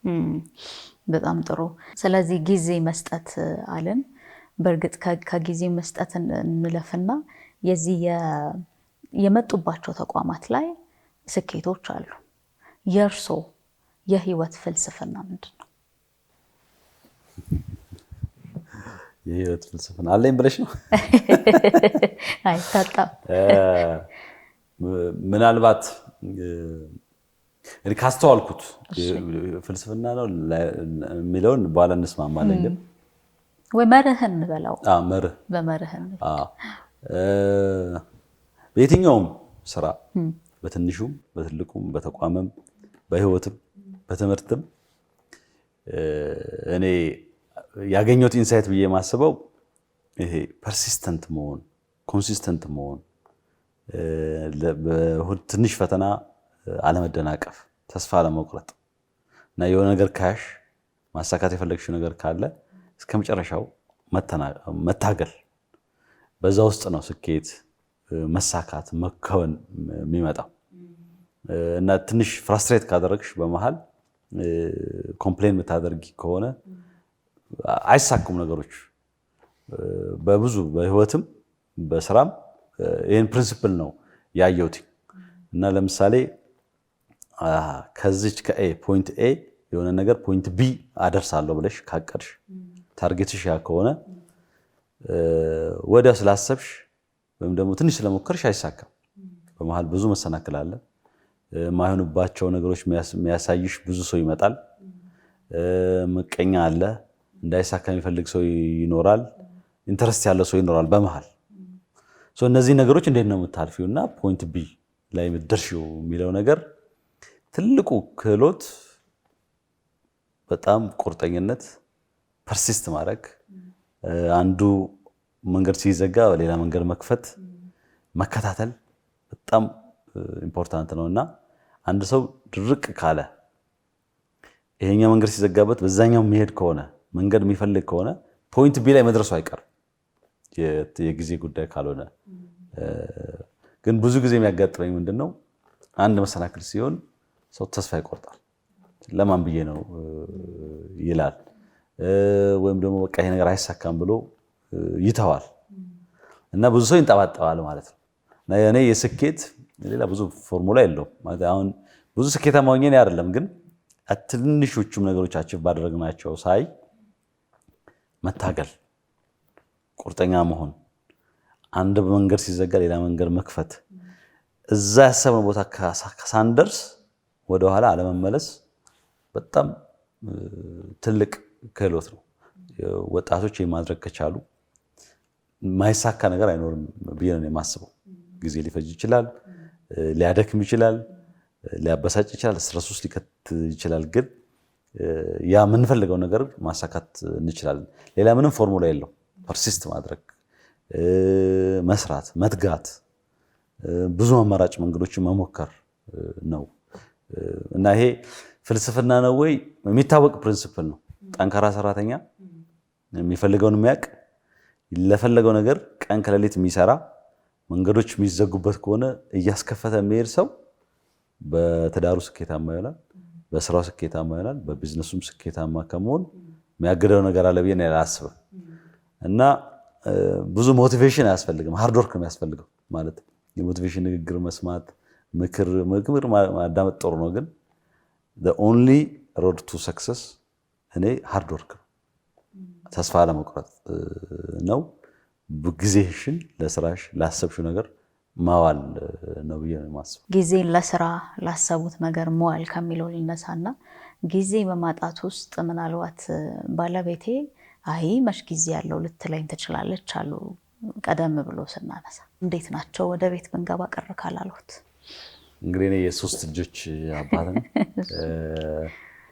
Speaker 2: በጣም ጥሩ። ስለዚህ ጊዜ መስጠት አለን። በእርግጥ ከጊዜ መስጠት እንለፍና የዚህ የመጡባቸው ተቋማት ላይ ስኬቶች አሉ። የእርሶ የህይወት ፍልስፍና ምንድን ነው?
Speaker 1: የህይወት ፍልስፍና አለኝ ብለሽ ነው?
Speaker 2: አይታጣም።
Speaker 1: ምናልባት ካስተዋልኩት ፍልስፍና ነው የሚለውን በኋላ እንስማማለን። ግን
Speaker 2: ወይ መርህን እንበለው።
Speaker 1: መርህ
Speaker 2: በመርህን
Speaker 1: በየትኛውም ስራ በትንሹም በትልቁም በተቋምም በህይወትም በትምህርትም እኔ ያገኘሁት ኢንሳይት ብዬ የማስበው ይሄ ፐርሲስተንት መሆን፣ ኮንሲስተንት መሆን፣ ትንሽ ፈተና አለመደናቀፍ፣ ተስፋ አለመቁረጥ እና የሆነ ነገር ካሽ ማሳካት የፈለግሽው ነገር ካለ እስከ መጨረሻው መታገል። በዛ ውስጥ ነው ስኬት፣ መሳካት፣ መከወን የሚመጣው እና ትንሽ ፍራስትሬት ካደረግሽ በመሃል ኮምፕሌን የምታደርጊ ከሆነ አይሳኩም ነገሮች። በብዙ በህይወትም በስራም ይህን ፕሪንሲፕል ነው ያየሁት እና ለምሳሌ ከዚች ከኤ ፖይንት ኤ የሆነ ነገር ፖይንት ቢ አደርሳለሁ ብለሽ ካቀድሽ ታርጌትሽ ያ ከሆነ ወዲያው ስላሰብሽ ወይም ደግሞ ትንሽ ስለሞከርሽ አይሳካም። በመሃል ብዙ መሰናክል አለ። የማይሆንባቸው ነገሮች የሚያሳይሽ ብዙ ሰው ይመጣል። ምቀኛ አለ። እንዳይሳካ የሚፈልግ ሰው ይኖራል። ኢንተረስት ያለው ሰው ይኖራል በመሃል። እነዚህ ነገሮች እንዴት ነው የምታልፊው እና ፖይንት ቢ ላይ የምትደርሺው የሚለው ነገር ትልቁ ክህሎት በጣም ቁርጠኝነት፣ ፐርሲስት ማድረግ፣ አንዱ መንገድ ሲዘጋ በሌላ መንገድ መክፈት፣ መከታተል በጣም ኢምፖርታንት ነው እና አንድ ሰው ድርቅ ካለ ይሄኛው መንገድ ሲዘጋበት በዛኛው የሚሄድ ከሆነ መንገድ የሚፈልግ ከሆነ ፖይንት ቢ ላይ መድረሱ አይቀርም የጊዜ ጉዳይ ካልሆነ። ግን ብዙ ጊዜ የሚያጋጥመኝ ምንድነው አንድ መሰናክል ሲሆን ሰው ተስፋ ይቆርጣል። ለማን ብዬ ነው ይላል። ወይም ደግሞ በቃ ይሄ ነገር አይሳካም ብሎ ይተዋል እና ብዙ ሰው ይንጠባጠባል ማለት ነው። እና እኔ የስኬት ሌላ ብዙ ፎርሙላ የለውም ማለት አሁን ብዙ ስኬታማ ሆኜ አይደለም፣ ግን ትንሾቹም ነገሮች አቺቭ ባደረግናቸው ሳይ መታገል፣ ቁርጠኛ መሆን፣ አንድ መንገድ ሲዘጋ ሌላ መንገድ መክፈት፣ እዛ ያሰብነው ቦታ ሳንደርስ ወደኋላ አለመመለስ በጣም ትልቅ ክህሎት ነው። ወጣቶች የማድረግ ከቻሉ ማይሳካ ነገር አይኖርም ብዬ ነው የማስበው። ጊዜ ሊፈጅ ይችላል፣ ሊያደክም ይችላል፣ ሊያበሳጭ ይችላል፣ ስትረስ ውስጥ ሊከት ይችላል። ግን ያ የምንፈልገው ነገር ማሳካት እንችላለን። ሌላ ምንም ፎርሙላ የለው። ፐርሲስት ማድረግ፣ መስራት፣ መትጋት፣ ብዙ አማራጭ መንገዶችን መሞከር ነው እና ይሄ ፍልስፍና ነው ወይ የሚታወቅ ፕሪንሲፕል ነው። ጠንካራ ሰራተኛ የሚፈልገውን የሚያውቅ ለፈለገው ነገር ቀን ከሌሊት የሚሰራ መንገዶች የሚዘጉበት ከሆነ እያስከፈተ የሚሄድ ሰው በትዳሩ ስኬታማ ይሆናል፣ በስራው ስኬታማ ይሆናል፣ በቢዝነሱም ስኬታማ ከመሆን የሚያግደው ነገር አለ ብዬ አላስብም። እና ብዙ ሞቲቬሽን አያስፈልግም፣ ሃርድ ወርክ ነው የሚያስፈልገው። ማለት የሞቲቬሽን ንግግር መስማት፣ ምክር ማዳመጥ ጥሩ ነው፣ ግን the only road to success እኔ ሃርድ ወርክ ነው፣ ተስፋ ለመቁረጥ ነው። ጊዜሽን ለስራሽ ላሰብሽው ነገር ማዋል ነው ብዬ ነው የማስበው።
Speaker 2: ጊዜን ለስራ ላሰቡት ነገር መዋል ከሚለው ልነሳና ጊዜ በማጣት ውስጥ ምናልባት ባለቤቴ አይ መች ጊዜ ያለው ልትለኝ ትችላለች አሉ። ቀደም ብሎ ስናነሳ እንዴት ናቸው ወደ ቤት ብንገባ ቀር ካላልሁት?
Speaker 1: እንግዲህ እኔ የሶስት ልጆች አባት ነኝ።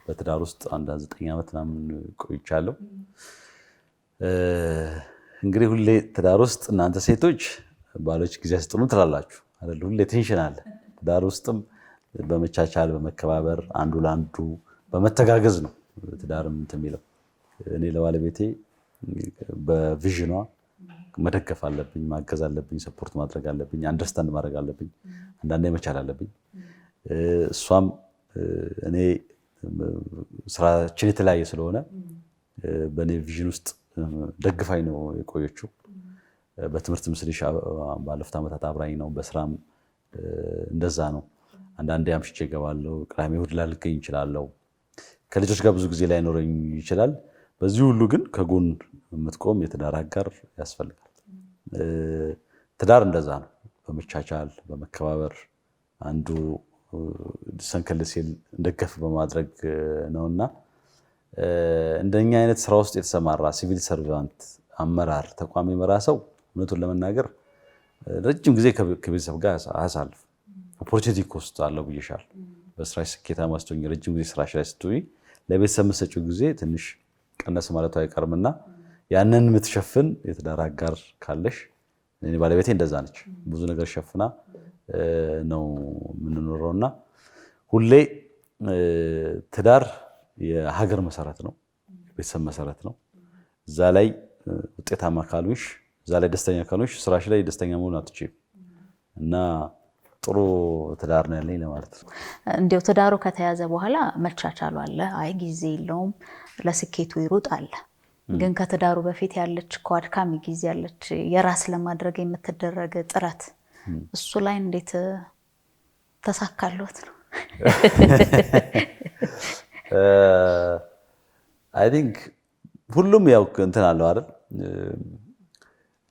Speaker 1: በትዳር ውስጥ አንድ 9 ዓመት ምናምን ቆይቻለሁ። እንግዲህ ሁሌ ትዳር ውስጥ እናንተ ሴቶች ባሎች ጊዜ ስጥኑ ትላላችሁ አይደል? ሁሌ ቴንሽን አለ ትዳር ውስጥም። በመቻቻል በመከባበር አንዱ ለአንዱ በመተጋገዝ ነው ትዳርም እንትን የሚለው። እኔ ለባለቤቴ በቪዥኗ መደገፍ አለብኝ፣ ማገዝ አለብኝ፣ ሰፖርት ማድረግ አለብኝ፣ አንደርስታንድ ማድረግ አለብኝ፣ አንዳንዴ መቻል አለብኝ። እሷም እኔ ስራችን የተለያየ ስለሆነ በእኔ ቪዥን ውስጥ ደግፋኝ ነው የቆየችው። በትምህርት ምስልሽ ባለፉት ዓመታት አብራኝ ነው፣ በስራም እንደዛ ነው። አንዳንዴ አምሽቼ እገባለሁ፣ ቅዳሜ እሑድ ላልገኝ እችላለሁ። ከልጆች ጋር ብዙ ጊዜ ላይኖረኝ ይችላል። በዚህ ሁሉ ግን ከጎን የምትቆም የትዳር አጋር ያስፈልጋል። ትዳር እንደዛ ነው፣ በመቻቻል በመከባበር አንዱ ሰንከል ሲል እንደገፍ በማድረግ ነውና እንደኛ አይነት ስራ ውስጥ የተሰማራ ሲቪል ሰርቫንት አመራር ተቋም የመራ ሰው እውነቱን ለመናገር ረጅም ጊዜ ከቤተሰብ ጋር አሳልፍ። ኦፖርቹኒቲ ኮስት አለው ብዬሻል። በስራሽ ስኬታማ ስትሆኚ ረጅም ጊዜ ስራሽ ላይ ስትሆኚ ለቤተሰብ የምትሰጪው ጊዜ ትንሽ ቀነስ ማለቱ አይቀርምና ያንን የምትሸፍን የትዳር አጋር ካለሽ፣ እኔ ባለቤቴ እንደዛ ነች። ብዙ ነገር ሸፍና ነው የምንኖረውና ሁሌ ትዳር የሀገር መሰረት ነው፣ የቤተሰብ መሰረት ነው። እዛ ላይ ውጤታማ ካልሆንሽ፣ እዛ ላይ ደስተኛ ካልሆንሽ ስራሽ ላይ ደስተኛ መሆን አትችይም። እና ጥሩ ትዳር ነው ያለኝ ለማለት ነው።
Speaker 2: እንዲያው ትዳሩ ከተያዘ በኋላ መቻቻሉ አለ፣ አይ ጊዜ የለውም ለስኬቱ ይሩጥ አለ። ግን ከትዳሩ በፊት ያለች እኮ አድካሚ ጊዜ ያለች የራስ ለማድረግ የምትደረግ ጥረት እሱ ላይ እንዴት ተሳካሎት ነው?
Speaker 1: አይ ቲንክ ሁሉም ያው እንትን አለው አይደል?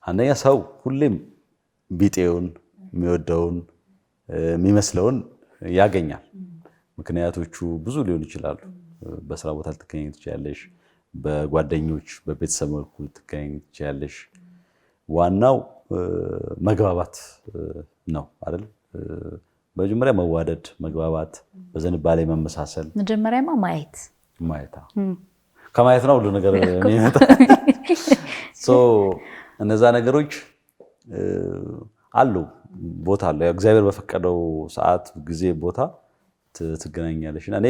Speaker 1: አንደኛ ሰው ሁሌም ቢጤውን የሚወደውን የሚመስለውን ያገኛል። ምክንያቶቹ ብዙ ሊሆን ይችላሉ። በስራ ቦታ ልትገኝ ትችላለሽ፣ በጓደኞች በቤተሰብ መልኩ ልትገኝ ትችላለሽ። ዋናው መግባባት ነው አይደል? በመጀመሪያ መዋደድ፣ መግባባት፣ በዝንባሌ መመሳሰል።
Speaker 2: መጀመሪያማ ማየት
Speaker 1: ከማየት ነው ሁሉ ነገር የሚመጣ። እነዛ ነገሮች አሉ፣ ቦታ አለ። እግዚአብሔር በፈቀደው ሰዓት፣ ጊዜ፣ ቦታ ትገናኛለሽ። እና እኔ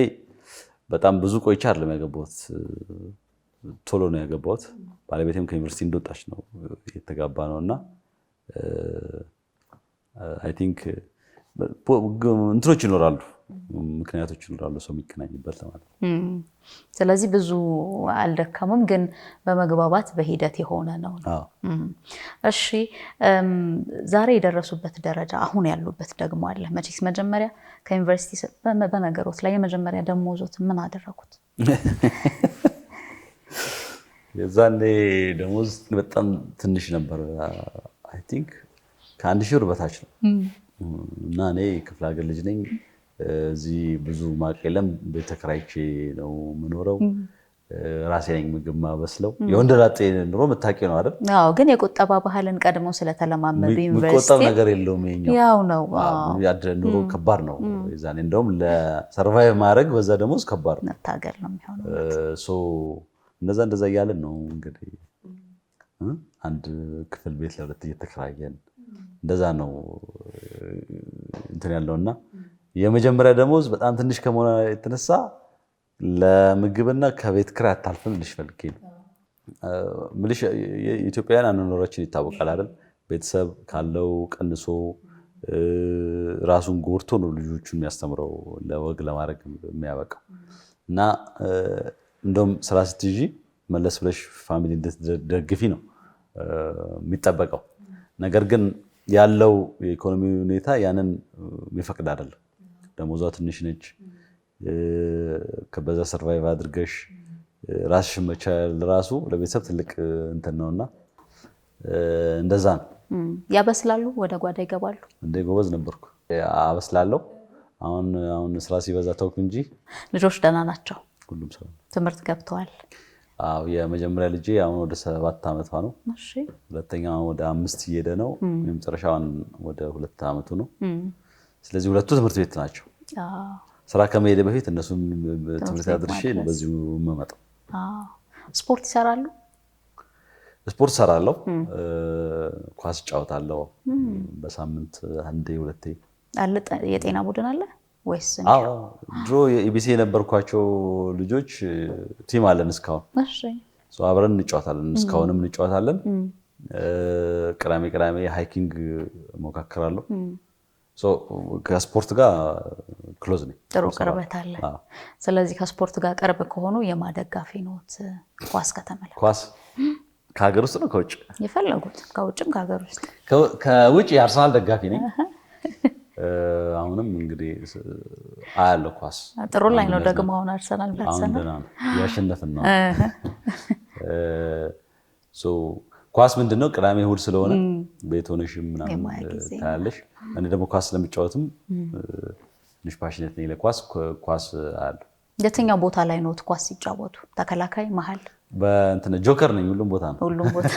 Speaker 1: በጣም ብዙ ቆይቼ አይደለም ያገባሁት፣ ቶሎ ነው ያገባሁት። ባለቤቴም ከዩኒቨርሲቲ እንደወጣች ነው የተጋባ ነው። እና አይ ቲንክ እንትኖች ይኖራሉ፣ ምክንያቶች ይኖራሉ ሰው የሚገናኝበት ማለት ነው።
Speaker 2: ስለዚህ ብዙ አልደከሙም፣ ግን በመግባባት በሂደት የሆነ ነው። እሺ፣ ዛሬ የደረሱበት ደረጃ አሁን ያሉበት ደግሞ አለ መቼስ። መጀመሪያ ከዩኒቨርሲቲ በነገሮት ላይ የመጀመሪያ ደሞዞት ምን አደረጉት?
Speaker 1: የዛኔ ደሞዝ በጣም ትንሽ ነበር። አይ ቲንክ ከ1000 ብር በታች ነው። እና እኔ ክፍለ ሀገር ልጅ ነኝ። እዚህ ብዙ ማቅ የለም። ቤት ተከራይቼ ነው የምኖረው። ራሴ ነኝ ምግብ ማበስለው። የወንድ ላጤ ኑሮ የምታውቂው ነው አይደል?
Speaker 2: አዎ። ግን የቁጠባ ባህልን ቀድሞ ስለተለማመዱ ዩኒቨርሲቲ
Speaker 1: የሚቆጠብ ነገር የለውም። ይኸኛው
Speaker 2: ያው ነው።
Speaker 1: ኑሮ ከባድ ነው የዛኔ። እንደውም ለሰርቫይቭ ማድረግ በዛ ደሞዝ ከባድ ነው፣
Speaker 2: መታገል ነው የሚሆነው።
Speaker 1: እንደዛ እያለን ነው እንግዲህ አንድ ክፍል ቤት ለሁለት እየተከራየን እንደዛ ነው እንትን ያለውና የመጀመሪያ ደሞዝ በጣም ትንሽ ከመሆኑ የተነሳ ለምግብና ከቤት ኪራይ አታልፍም ልሽ ፈልጌ ነው። ምልሽ የኢትዮጵያውያን አኗኗራችን ይታወቃል አይደል? ቤተሰብ ካለው ቀንሶ ራሱን ጎርቶ ነው ልጆቹን የሚያስተምረው ለወግ ለማድረግ የሚያበቃው። እና እንደውም ስራ ስትይዢ መለስ ብለሽ ፋሚሊ እንድትደግፊ ነው የሚጠበቀው። ነገር ግን ያለው የኢኮኖሚ ሁኔታ ያንን የሚፈቅድ አይደለም። ደሞዟ ትንሽ ነች። ከበዛ ሰርቫይቭ አድርገሽ ራስሽን መቻል ራሱ ለቤተሰብ ትልቅ እንትን ነውና እንደዛ ነው።
Speaker 2: ያበስላሉ፣ ወደ ጓዳ ይገባሉ።
Speaker 1: እንደ ጎበዝ ነበርኩ፣ አበስላለሁ። አሁን ስራ ሲበዛ ተውኩ እንጂ።
Speaker 2: ልጆች ደህና ናቸው?
Speaker 1: ሁሉም ሰው
Speaker 2: ትምህርት ገብተዋል?
Speaker 1: አዎ። የመጀመሪያ ልጄ አሁን ወደ 7 ዓመቷ ነው። ሁለተኛው ወደ 5 እየሄደ ነው። የመጨረሻዋን ወደ 2 ዓመቱ ነው። ስለዚህ ሁለቱ ትምህርት ቤት ናቸው። ስራ ከመሄድ በፊት እነሱን ትምህርት አድርሼ በዚሁ የምመጣው።
Speaker 2: ስፖርት ይሰራሉ?
Speaker 1: ስፖርት እሰራለሁ። ኳስ እጫወታለሁ በሳምንት 1-2
Speaker 2: አለ። የጤና ቡድን አለ ወይስ?
Speaker 1: ድሮ የኢቢሲ የነበርኳቸው ልጆች ቲም አለን እስካሁን። አብረን እንጫወታለን፣ እስካሁንም እንጫወታለን። ቅዳሜ ሃይኪንግ ሞካከራለሁ። ከስፖርት ጋር ክሎዝ ነኝ።
Speaker 2: ጥሩ ቅርበት አለ። ስለዚህ ከስፖርት ጋር ቅርብ ከሆኑ የማደጋፊ ነዎት? ኳስ ከተመለከቱ ኳስ
Speaker 1: ከሀገር ውስጥ ነው ከውጭ?
Speaker 2: የፈለጉት ከውጭም ከሀገር ውስጥ።
Speaker 1: ከውጭ የአርሰናል ደጋፊ ነኝ። አሁንም እንግዲህ አያለው ኳስ።
Speaker 2: ጥሩ ላይ ነው ደግሞ አሁን አርሰናል
Speaker 1: ያሸነፍን ነው። ኳስ ምንድነው ቅዳሜ እሑድ ስለሆነ ቤት ሆነሽም ምናምን ታያለሽ። እኔ ደግሞ ኳስ ስለምጫወትም ትንሽ ፓሽኔት ነኝ ለኳስ አያለሁ።
Speaker 2: የትኛው ቦታ ላይ ነው ኳስ ሲጫወቱ? ተከላካይ፣ መሀል?
Speaker 1: በእንትን ጆከር ነኝ። ሁሉም ቦታ ነው።
Speaker 2: ሁሉም ቦታ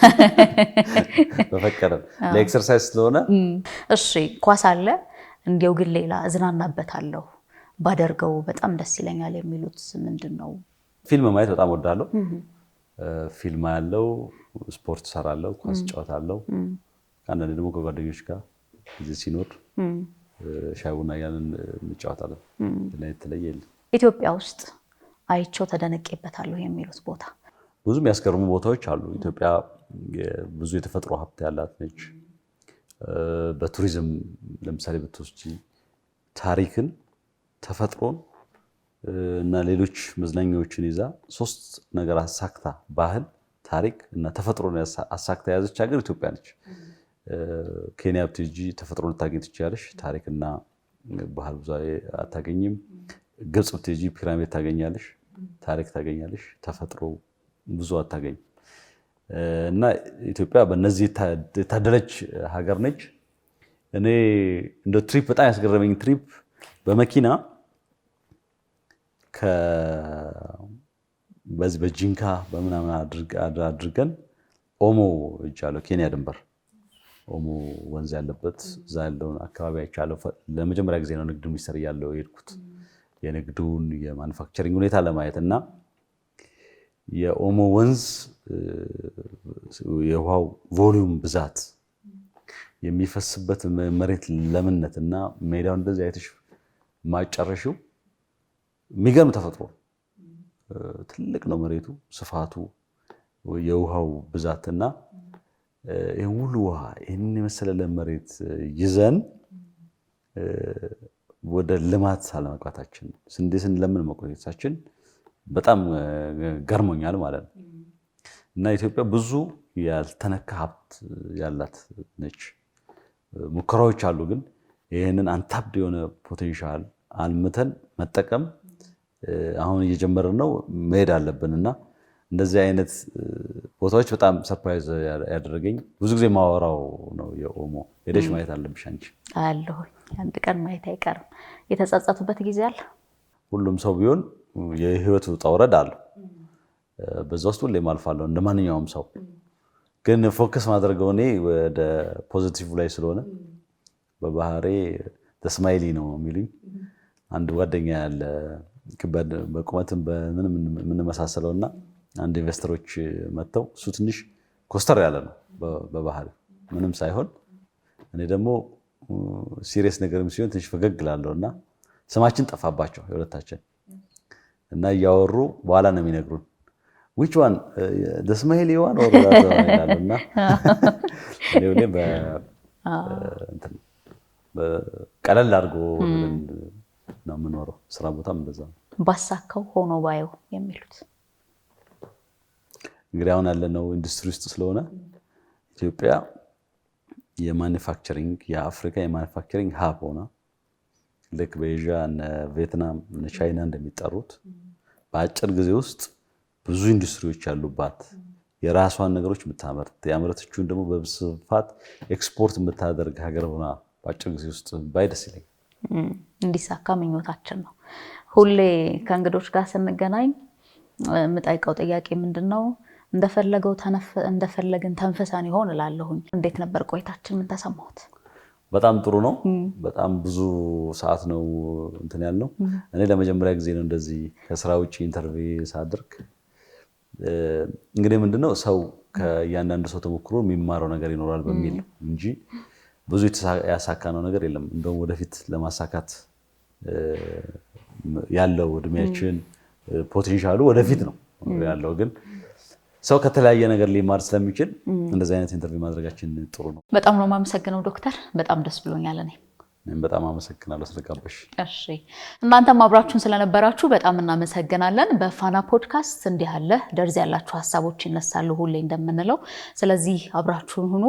Speaker 1: በፈቀደ ለኤክሰርሳይዝ ስለሆነ።
Speaker 2: እሺ፣ ኳስ አለ። እንዲያው ግን ሌላ እዝናናበታለሁ ባደርገው በጣም ደስ ይለኛል የሚሉት ምንድን ነው?
Speaker 1: ፊልም ማየት በጣም ወዳለሁ። ፊልም ያለው ስፖርት ሰራለሁ፣ ኳስ ጫወታለሁ። አንዳንዴ ደግሞ ከጓደኞች ጋር ጊዜ ሲኖር ሻይ ቡና እያልን እንጫወታለን። የተለየ የለም።
Speaker 2: ኢትዮጵያ ውስጥ አይቼው ተደነቄበታለሁ የሚሉት ቦታ?
Speaker 1: ብዙ የሚያስገርሙ ቦታዎች አሉ። ኢትዮጵያ ብዙ የተፈጥሮ ሀብት ያላት ነች። በቱሪዝም ለምሳሌ ብትወስጂ ታሪክን፣ ተፈጥሮን እና ሌሎች መዝናኛዎችን ይዛ 3 ነገር አሳክታ ባህል፣ ታሪክ እና ተፈጥሮን አሳክታ የያዘች ሀገር ኢትዮጵያ ነች። ኬንያ ብትሄጂ ተፈጥሮ ልታገኝ ትችያለሽ፣ ታሪክና ባህል ብዙ አታገኝም። ግብጽ ብትሄጂ ፒራሚድ ታገኛለሽ፣ ታሪክ ታገኛለሽ፣ ተፈጥሮ ብዙ አታገኝ እና ኢትዮጵያ በእነዚህ የታደለች ሀገር ነች። እኔ እንደ ትሪፕ በጣም ያስገረመኝ ትሪፕ በመኪና በዚህ በጂንካ በምናምን አድርገን ኦሞ ይቻለው ኬንያ ድንበር ኦሞ ወንዝ ያለበት እዛ ያለውን አካባቢ አይቻለሁ። ለመጀመሪያ ጊዜ ነው ንግድ ሚኒስቴር ያለው የሄድኩት የንግዱን የማኑፋክቸሪንግ ሁኔታ ለማየት እና የኦሞ ወንዝ የውሃው ቮሊዩም ብዛት የሚፈስበት መሬት ለምነት እና ሜዳው እንደዚህ አይተሽ ማጨረሽው የሚገርም ተፈጥሮ ትልቅ ነው መሬቱ ስፋቱ የውሃው ብዛትና ይሄን ሁሉ ውሃ ይሄን የመሰለ መሬት ይዘን ወደ ልማት አለመግባታችን ስንዴ ስንለምን መቆየታችን በጣም ገርሞኛል ማለት ነው። እና ኢትዮጵያ ብዙ ያልተነካ ሀብት ያላት ነች። ሙከራዎች አሉ፣ ግን ይሄንን አንታፕድ የሆነ ፖቴንሻል አልምተን መጠቀም አሁን እየጀመርን ነው፣ መሄድ አለብንና እንደዚህ አይነት ቦታዎች በጣም ሰርፕራይዝ ያደረገኝ ብዙ ጊዜ ማወራው ነው። የኦሞ ሄደሽ ማየት አለብሽ አንቺ።
Speaker 2: አለሁ አንድ ቀን ማየት አይቀርም። የተጸጸቱበት ጊዜ አለ?
Speaker 1: ሁሉም ሰው ቢሆን የህይወቱ ውጣ ውረድ አለ። በዛ ውስጥ ሁሌም አልፋለሁ እንደ ማንኛውም ሰው። ግን ፎከስ ማድረገው እኔ ወደ ፖዚቲቭ ላይ ስለሆነ በባህሬ ተስማይሊ ነው የሚሉኝ አንድ ጓደኛ ያለ በቁመትም በምንም የምንመሳሰለውና አንድ ኢንቨስተሮች መጥተው እሱ ትንሽ ኮስተር ያለ ነው በባህሪ ምንም ሳይሆን፣ እኔ ደግሞ ሲሪየስ ነገርም ሲሆን ትንሽ ፈገግ እላለሁና ስማችን ጠፋባቸው የሁለታችን እና እያወሩ በኋላ ነው የሚነግሩን which one the smiley one or that one ይላሉና እኔ ቀለል አድርጎ ነው የምኖረው። ስራ ቦታም እንደዛ ነው።
Speaker 2: ባሳካው ሆኖ ባየው የሚሉት
Speaker 1: እንግዲህ አሁን ያለነው ኢንዱስትሪ ውስጥ ስለሆነ ኢትዮጵያ የማኑፋክቸሪንግ የአፍሪካ የማኑፋክቸሪንግ ሀብ ሆና ልክ በኤዥያ እነ ቪየትናም እነ ቻይና እንደሚጠሩት በአጭር ጊዜ ውስጥ ብዙ ኢንዱስትሪዎች ያሉባት የራሷን ነገሮች የምታመርት ያመረተችውን ደግሞ በስፋት ኤክስፖርት የምታደርግ ሀገር ሆና በአጭር ጊዜ ውስጥ ባይ ደስ ይለኛል።
Speaker 2: እንዲሳካ ምኞታችን ነው። ሁሌ ከእንግዶች ጋር ስንገናኝ የምጠይቀው ጥያቄ ምንድነው? እንደፈለግን ተንፈሳን ይሆን እላለሁኝ። እንዴት ነበር ቆይታችን? ምን ተሰማሁት?
Speaker 1: በጣም ጥሩ ነው። በጣም ብዙ ሰዓት ነው እንትን ያልነው። እኔ ለመጀመሪያ ጊዜ ነው እንደዚህ ከስራ ውጪ ኢንተርቪው ሳደርግ። እንግዲህ ምንድነው ሰው ከእያንዳንዱ ሰው ተሞክሮ የሚማረው ነገር ይኖራል በሚል እንጂ ብዙ ያሳካነው ነገር የለም። እንደውም ወደፊት ለማሳካት ያለው እድሜያችን ፖቴንሻሉ ወደፊት ነው ያለው። ግን ሰው ከተለያየ ነገር ሊማር ስለሚችል እንደዚህ አይነት ኢንተርቪው ማድረጋችን ጥሩ ነው።
Speaker 2: በጣም ነው የማመሰግነው ዶክተር። በጣም ደስ ብሎኛል።
Speaker 1: እኔም በጣም አመሰግናለሁ ስለጋበሽ።
Speaker 2: እሺ፣ እናንተም አብራችሁን ስለነበራችሁ በጣም እናመሰግናለን። በፋና ፖድካስት እንዲህ ያለ ደርዝ ያላችሁ ሀሳቦች ይነሳሉ ሁሌ እንደምንለው። ስለዚህ አብራችሁን ሁኑ።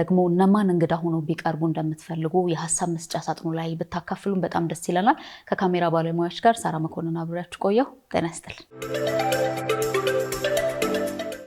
Speaker 2: ደግሞ እነማን እንግዳ ሆነው ቢቀርቡ እንደምትፈልጉ የሀሳብ መስጫ ሳጥኑ ላይ ብታካፍሉን በጣም ደስ ይለናል። ከካሜራ ባለሙያዎች ጋር ሳራ መኮንን አብሬያችሁ ቆየሁ። ጤና ይስጥልኝ።